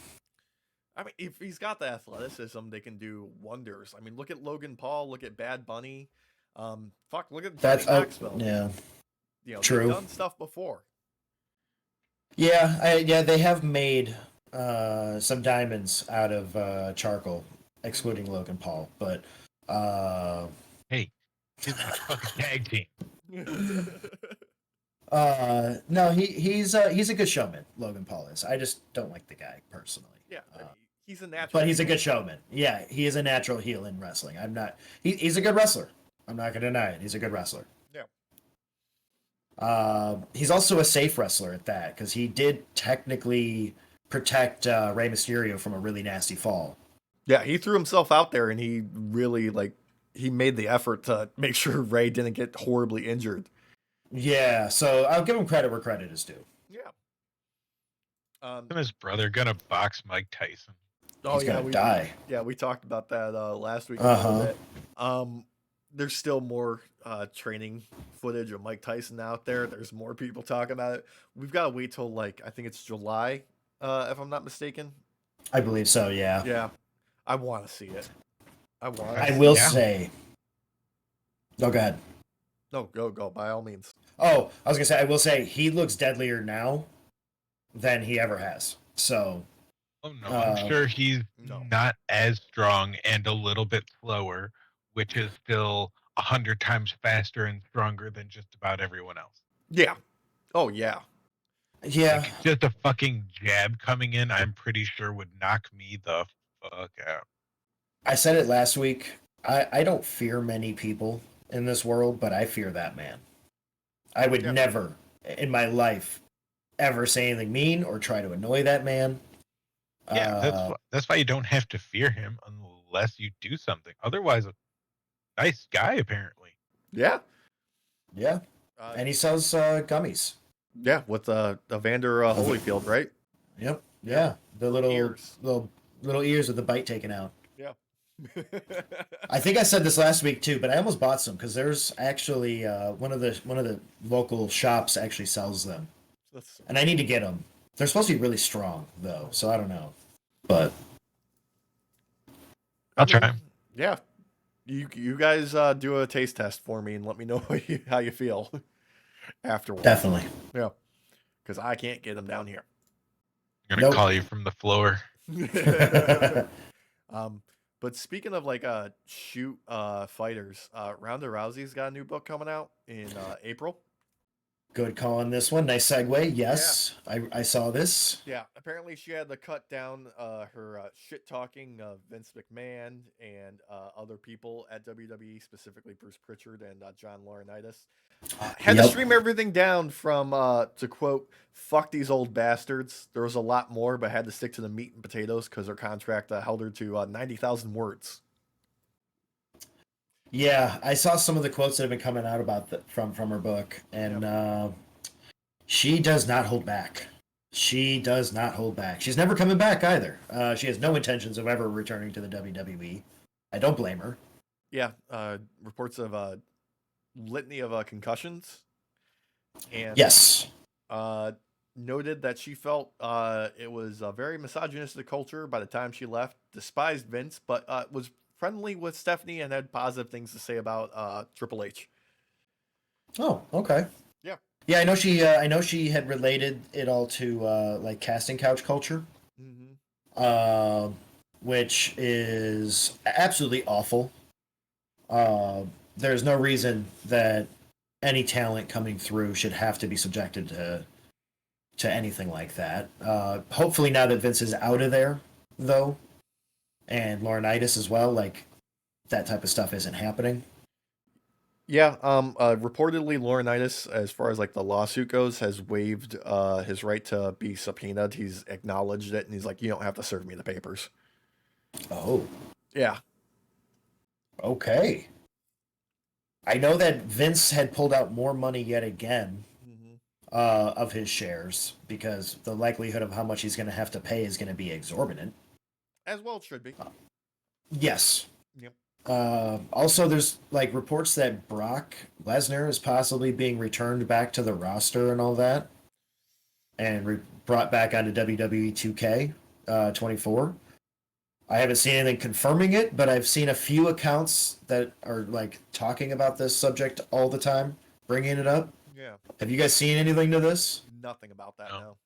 I mean, if he's got the athleticism, they can do wonders. I mean, look at Logan Paul, look at Bad Bunny. Look at Johnny Knoxville. Yeah. True. They've done stuff before. Yeah, they have made some diamonds out of charcoal, excluding Logan Paul. But hey, he's my fucking tag team. No, he's a good showman. Logan Paul is. I just don't like the guy personally. Yeah, he's a natural. But he's a good showman. Yeah, he is a natural heel in wrestling. I'm not. He's a good wrestler. I'm not gonna deny it. He's a good wrestler. Yeah. He's also a safe wrestler at that because he did technically protect Rey Mysterio from a really nasty fall. Yeah, he threw himself out there and he really he made the effort to make sure Rey didn't get horribly injured. Yeah, so I'll give him credit where credit is due. Yeah. And his brother gonna box Mike Tyson. Oh, He's gonna die. Yeah, we talked about that last week a little bit. There's still more training footage of Mike Tyson out there. There's more people talking about it. We've got to wait till I think it's July, if I'm not mistaken. I believe so. Yeah. Yeah, I want to see it. I will say. Oh, go ahead. No, go by all means. Oh, I was gonna say I will say he looks deadlier now than he ever has. So. Oh no, I'm sure he's not as strong and a little bit slower, which is still 100 times faster and stronger than just about everyone else. Yeah. Oh yeah. Yeah. Like, just a fucking jab coming in, I'm pretty sure would knock me the fuck out. I said it last week. I don't fear many people in this world, but I fear that man. I would never in my life ever say anything mean or try to annoy that man. Yeah, that's why you don't have to fear him unless you do something. Otherwise, a nice guy apparently. Yeah. Yeah. And he sells gummies. Yeah, with Evander Holyfield, right? Yep. Yeah. The little little ears with the bite taken out. Yeah. I think I said this last week too, but I almost bought some because there's actually one of the local shops actually sells them, and I need to get them. They're supposed to be really strong though, so I don't know, but I'll try. Yeah, you guys do a taste test for me and let me know how you feel afterwards. Definitely. Yeah, because I can't get them down here. I'm gonna call you from the floor. But speaking of like shoot fighters, Ronda Rousey's got a new book coming out in April. Good call on this one. Nice segue. Yes, yeah. I saw this. Yeah, apparently she had to cut down her shit talking Vince McMahon and other people at WWE, specifically Bruce Pritchard and John Laurinaitis. Had to stream everything down from, to quote, "fuck these old bastards." There was a lot more, but had to stick to the meat and potatoes because her contract held her to 90,000 words. Yeah, I saw some of the quotes that have been coming out about from her book, and she does not hold back. She does not hold back. She's never coming back either. She has no intentions of ever returning to the WWE. I don't blame her. Yeah, reports of litany of concussions, and yes, noted that she felt it was a very misogynistic culture by the time she left. Despised Vince, but was friendly with Stephanie and had positive things to say about Triple H. Oh, okay. Yeah. Yeah, I know she had related it all to like casting couch culture, which is absolutely awful. There's no reason that any talent coming through should have to be subjected to anything like that. Hopefully now that Vince is out of there, though, and Laurinaitis as well, like that type of stuff isn't happening. Yeah, reportedly Laurinaitis, as far as like the lawsuit goes, has waived his right to be subpoenaed. He's acknowledged it, and he's like, "You don't have to serve me the papers." Oh. Yeah. Okay. I know that Vince had pulled out more money yet again of his shares because the likelihood of how much he's going to have to pay is going to be exorbitant. As well it should be. Yes. Yep. Also, there's like reports that Brock Lesnar is possibly being returned back to the roster and all that, and brought back onto WWE 2K 24. I haven't seen anything confirming it, but I've seen a few accounts that are like talking about this subject all the time, bringing it up. Yeah. Have you guys seen anything to this? Nothing about that, no.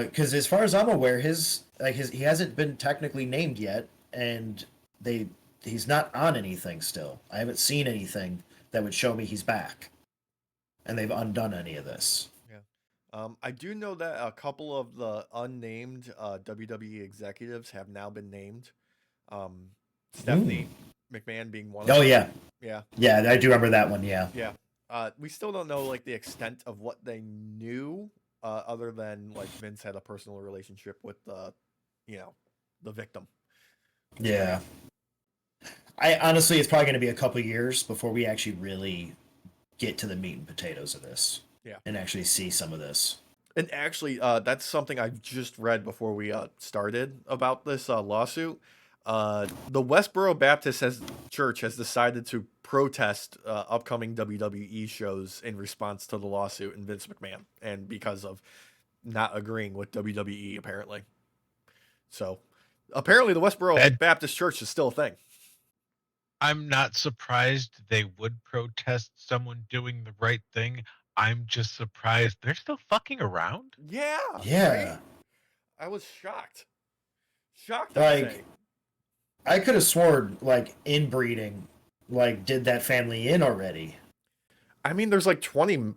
Because as far as I'm aware, he hasn't been technically named yet, and he's not on anything still. I haven't seen anything that would show me he's back, and they've undone any of this. I do know that a couple of the unnamed WWE executives have now been named. Stephanie McMahon being one of them. Oh, yeah. Yeah. Yeah, I do remember that one, yeah. Yeah. We still don't know like the extent of what they knew, other than like Vince had a personal relationship with the victim. Yeah. I honestly, it's probably going to be a couple years before we actually really get to the meat and potatoes of this. Yeah. And actually see some of this. And actually, that's something I just read before we started about this lawsuit. The Westboro Baptist Church has decided to protest upcoming WWE shows in response to the lawsuit and Vince McMahon, and because of not agreeing with WWE, apparently. So, apparently the Westboro Baptist Church is still a thing. I'm not surprised they would protest someone doing the right thing. I'm just surprised they're still fucking around. Yeah. Yeah. Right? I was shocked. Like, I could have sworn, like, inbreeding, like, did that family in already. I mean, there's like 20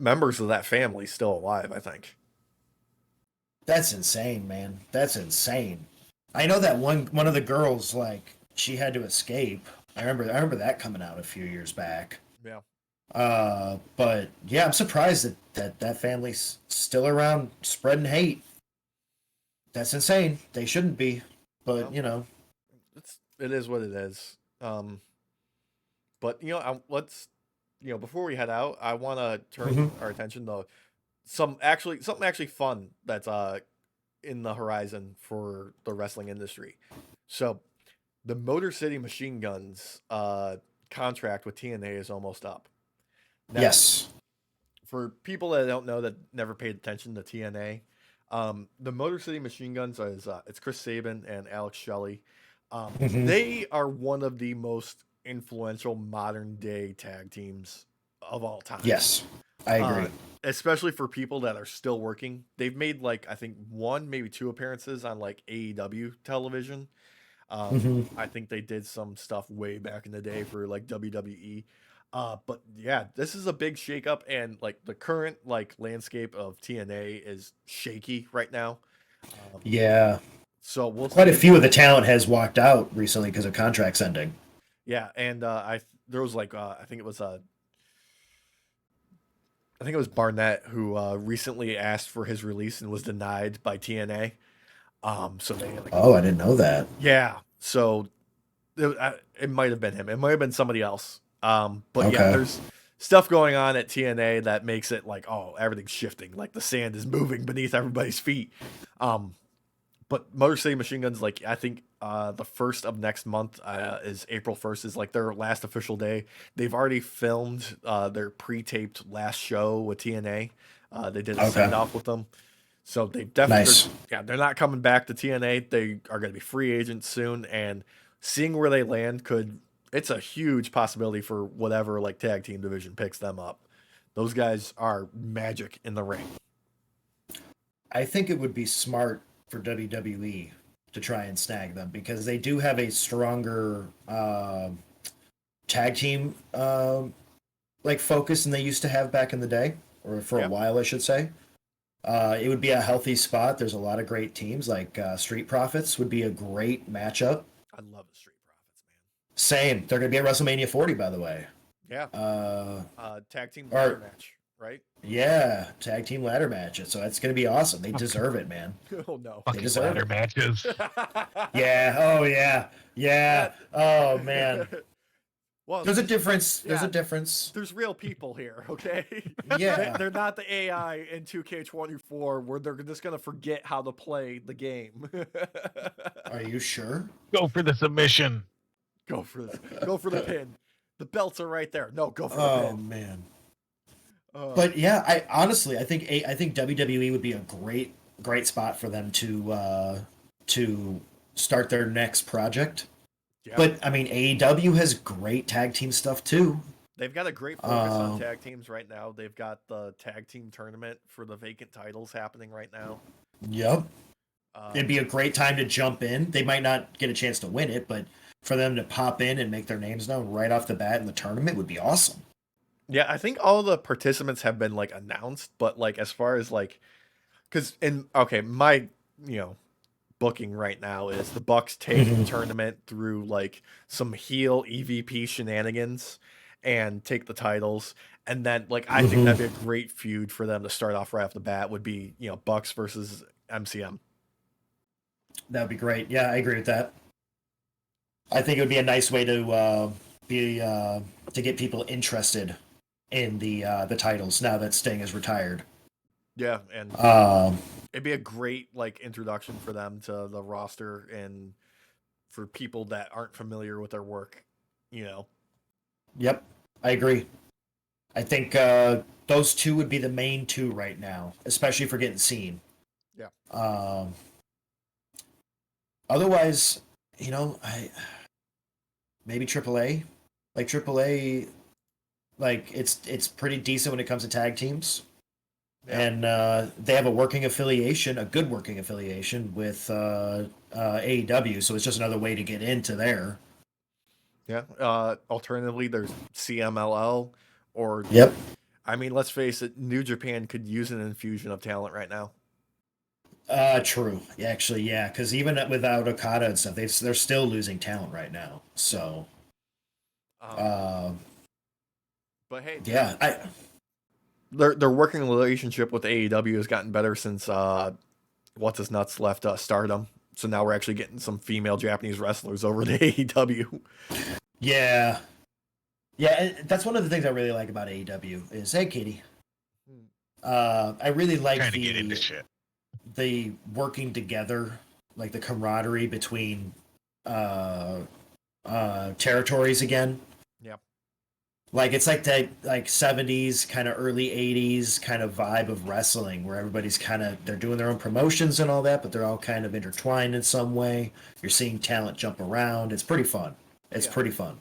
members of that family still alive, I think. That's insane, man. That's insane. I know that one of the girls, like, she had to escape. I remember that coming out a few years back. Yeah. But yeah, I'm surprised that family's still around spreading hate. That's insane. They shouldn't be, but it is what it is. But let's before we head out, I want to turn our attention to something actually fun that's in the horizon for the wrestling industry. So the Motor City Machine Guns contract with TNA is almost up. Now, Yes. for people that don't know, that never paid attention to TNA, the Motor City Machine Guns is it's Chris Sabin and Alex Shelley. They are one of the most influential modern day tag teams of all time. Yes, I agree. Especially for people that are still working. They've made like, I think, one, maybe two appearances on like AEW television. I think they did some stuff way back in the day for like WWE. But yeah, this is a big shakeup, and like the current like landscape of TNA is shaky right now. Yeah. So we'll Quite a see. few of the talent has walked out recently because of contracts ending. Yeah, and there was like I think it was Barnett who recently asked for his release and was denied by TNA. So they like, Oh, I didn't know that. yeah, so it might have been him. It might have been somebody else. But Okay. yeah, there's stuff going on at TNA that makes it like, oh, everything's shifting, like the sand is moving beneath everybody's feet. But Motor City Machine Guns, like I think the first of next month is April 1st is like their last official day. They've already filmed their pre-taped last show with TNA. They did a send off with them. So they definitely, they're not coming back to TNA. They are going to be free agents soon, and seeing where they land it's a huge possibility for whatever like tag team division picks them up. Those guys are magic in the ring. I think it would be smart for WWE to try and snag them because they do have a stronger tag team like focus than they used to have back in the day, or for a while, I should say. It would be a healthy spot. There's a lot of great teams, like Street Profits would be a great matchup. I love the Street Profits, man. Same. They're going to be at WrestleMania 40, by the way. Yeah. Tag team ladder match, right? Yeah, tag team ladder matches. So that's going to be awesome. They deserve it, man. Oh no, they deserve ladder matches. Yeah. Oh yeah. Yeah. Oh man. Well, there's a difference. Yeah, there's a difference. There's real people here, okay? Yeah. They're not the AI in 2K24 where they're just gonna forget how to play the game. Are you sure? Go for the submission. Go for the pin. The belts are right there. No, go for the pin. Oh man. But yeah, I think WWE would be a great spot for them to start their next project. Yeah. But I mean, AEW has great tag team stuff too. They've got a great focus on tag teams right now. They've got the tag team tournament for the vacant titles happening right now. Yep. It'd be a great time to jump in. They might not get a chance to win it, but for them to pop in and make their names known right off the bat in the tournament would be awesome. Yeah, I think all the participants have been like announced, but like as far as like, my booking right now is the Bucks take the tournament through like some heel EVP shenanigans and take the titles, and then like I think that'd be a great feud for them to start off right off the bat. Would be Bucks versus MCM. That'd be great. Yeah, I agree with that. I think it would be a nice way to get people interested in the titles now that Sting is retired. Yeah, and it'd be a great like introduction for them to the roster and for people that aren't familiar with their work, Yep, I agree. I think those two would be the main two right now, especially for getting seen. Yeah. Otherwise, maybe AAA. Like AAA, like it's pretty decent when it comes to tag teams. Yeah. And they have a good working affiliation with AEW, so it's just another way to get into there. Yeah. Alternatively, there's CMLL or... Yep. I mean, let's face it, New Japan could use an infusion of talent right now. True. Actually, yeah, because even without Okada and stuff, they're still losing talent right now. So... but hey... Yeah, Their working relationship with AEW has gotten better since what's his nuts left Stardom. So now we're actually getting some female Japanese wrestlers over to AEW. Yeah, yeah. That's one of the things I really like about AEW is, hey, Katie. I really like trying to get into shit. the working together, like the camaraderie between uh, territories again. Yeah. Like it's like that like 70s kind of early 80s kind of vibe of wrestling where everybody's kind of they're doing their own promotions and all that, but they're all kind of intertwined in some way. You're seeing talent jump around. It's pretty fun. It's pretty fun.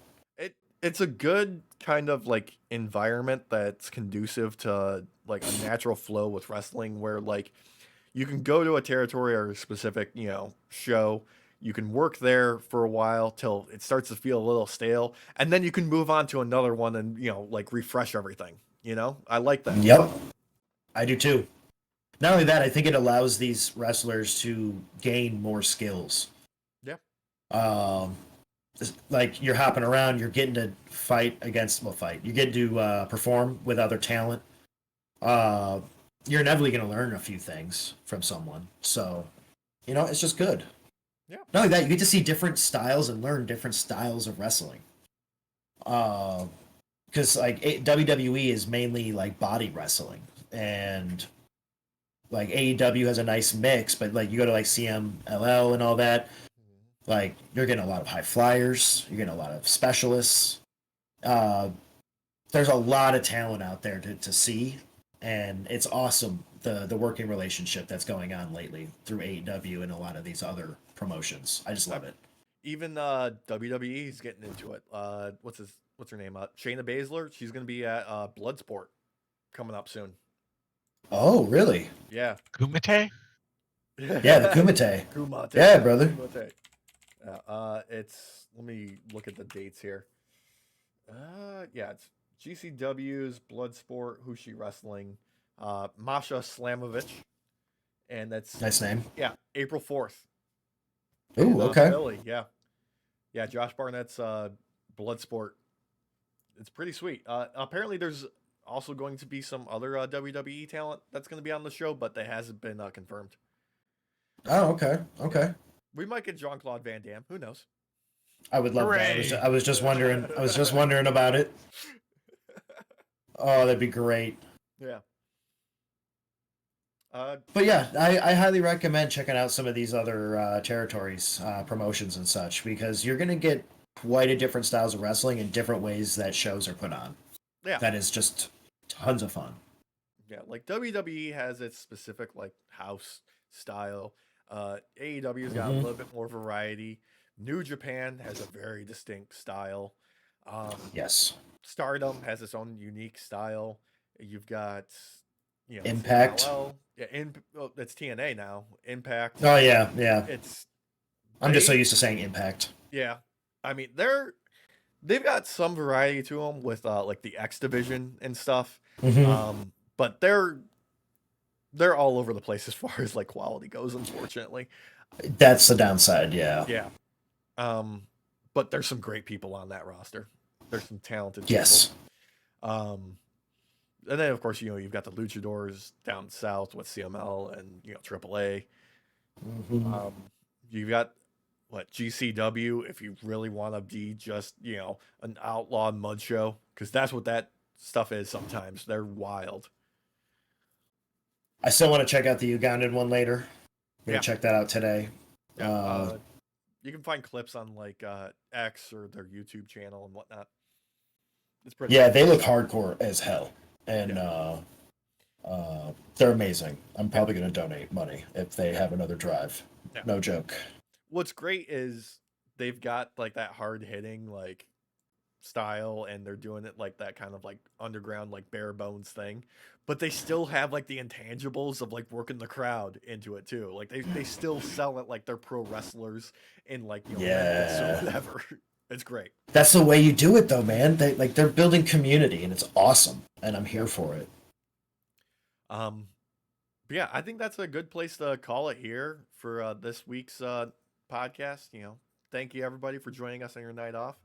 It's a good kind of like environment that's conducive to like a natural flow with wrestling where like you can go to a territory or a specific, show. You can work there for a while till it starts to feel a little stale, and then you can move on to another one and, like refresh everything. I like that. Yep. I do too. Not only that, I think it allows these wrestlers to gain more skills. Yeah. Like you're hopping around, you're getting to you get to perform with other talent. You're inevitably going to learn a few things from someone. So, it's just good. Yeah. Not only that, you get to see different styles and learn different styles of wrestling. Because like WWE is mainly like body wrestling, and like AEW has a nice mix, but like you go to like CMLL and all that, like you're getting a lot of high flyers, you're getting a lot of specialists. There's a lot of talent out there to see, and it's awesome the working relationship that's going on lately through AEW and a lot of these other promotions. I just love it. Even WWE is getting into it. What's her name? Shayna Baszler. She's gonna be at Bloodsport coming up soon. Oh, really? Yeah. Kumite? Yeah, the Kumite. Kumite. Yeah, brother. Kumite. Let me look at the dates here. It's GCW's Bloodsport, Hushi Wrestling, Masha Slamovich, and that's Nice name. Yeah, April 4th. Ooh, okay. Philly, yeah. Josh Barnett's Bloodsport. It's pretty sweet. Apparently, there's also going to be some other WWE talent that's going to be on the show, but that hasn't been confirmed. Oh, okay. Okay. We might get Jean-Claude Van Damme. Who knows? I would love Hooray! that. I was just wondering. I was just wondering about it. Oh, that'd be great. Yeah. But yeah, I highly recommend checking out some of these other territories, promotions and such, because you're going to get quite a different styles of wrestling and different ways that shows are put on. Yeah. That is just tons of fun. Yeah, like WWE has its specific like house style. AEW's got a little bit more variety. New Japan has a very distinct style. Yes. Stardom has its own unique style. You've got, Impact. CMLL. Yeah, it's TNA now. Impact. Oh yeah, yeah. I'm just so used to saying Impact. Yeah, I mean they've got some variety to them with like the X division and stuff. But they're all over the place as far as like quality goes, unfortunately. That's the downside, yeah. Yeah. But there's some great people on that roster. There's some talented yes. people. And then of course, you've got the Luchadors down south with CML and AAA. You've got GCW if you really want to be just, an outlaw mud show, because that's what that stuff is sometimes. They're wild. I still want to check out the Ugandan one later. I'm gonna check that out today. Yeah, you can find clips on like X or their YouTube channel and whatnot. It's pretty. Yeah, they look hardcore as hell, and they're amazing. I'm probably gonna donate money if they have another drive. Yeah. No joke. What's great is they've got like that hard hitting like style, and they're doing it like that kind of like underground like bare bones thing, but they still have like the intangibles of like working the crowd into it too. Like they still sell it like they're pro wrestlers in like or whatever. It's great. That's the way you do it though, man. They're building community, and it's awesome, and I'm here for it. But yeah, I think that's a good place to call it here for this week's podcast. Thank you everybody for joining us on your night off.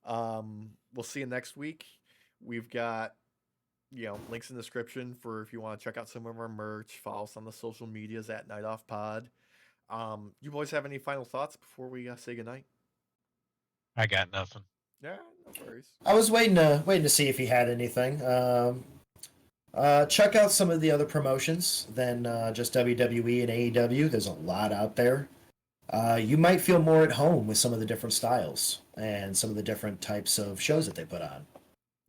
We'll see you next week. We've got, links in the description for if you want to check out some of our merch. Follow us on the social medias at Night Off Pod. You boys have any final thoughts before we say goodnight? I got nothing. Yeah, no worries. I was waiting to see if he had anything. Check out some of the other promotions than just WWE and AEW. There's a lot out there. You might feel more at home with some of the different styles and some of the different types of shows that they put on.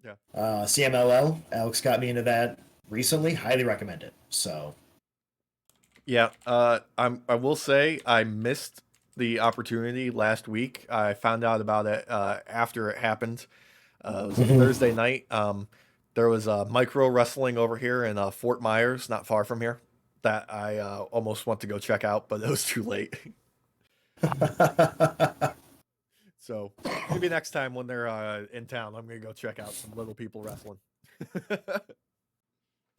Yeah. CMLL, Alex got me into that recently. Highly recommend it. So. Yeah, I will say I missed the opportunity last week. I found out about it after it happened. It was a Thursday night. There was micro wrestling over here in Fort Myers, not far from here, that I almost went to go check out, but it was too late. So maybe next time when they're in town, I'm gonna go check out some little people wrestling.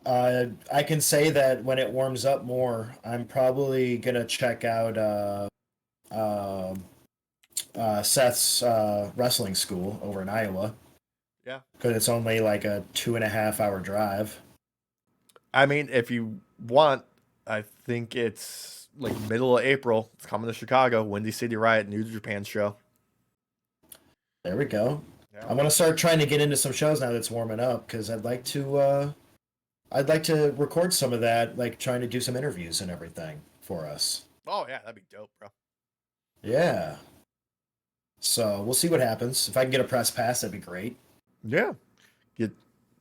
I can say that when it warms up more, I'm probably gonna check out Seth's wrestling school over in Iowa. Yeah, because it's only like a 2.5 hour drive. I mean, if you want, I think it's like middle of April. It's coming to Chicago, Windy City Riot, New Japan show. There we go. Yeah. I'm gonna start trying to get into some shows now that's warming up because I'd like to record some of that, like trying to do some interviews and everything for us. Oh yeah, that'd be dope, bro. Yeah. So we'll see what happens. If I can get a press pass, that'd be great. Yeah,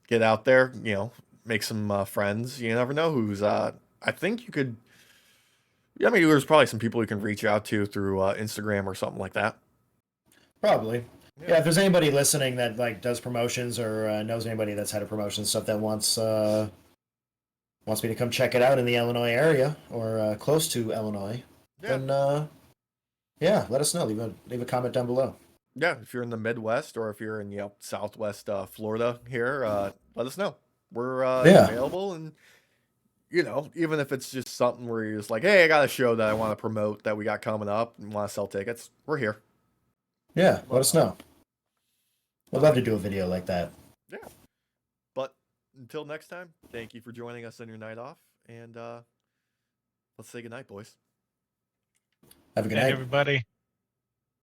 get out there, make some friends. You never know who's. I think you could. Yeah, I mean, there's probably some people you can reach out to through Instagram or something like that. Probably. Yeah, if there's anybody listening that like does promotions or knows anybody that's had a promotion stuff that wants me to come check it out in the Illinois area or close to Illinois, then yeah, let us know. Leave a comment down below. Yeah, if you're in the Midwest or if you're in Southwest Florida here, let us know. We're available, and even if it's just something where you're just like, hey, I got a show that I want to promote that we got coming up and want to sell tickets, we're here. Yeah, let us know. I'd love to do a video like that. Yeah. But until next time, thank you for joining us on your night off, and let's say goodnight, boys. Have a good night, everybody.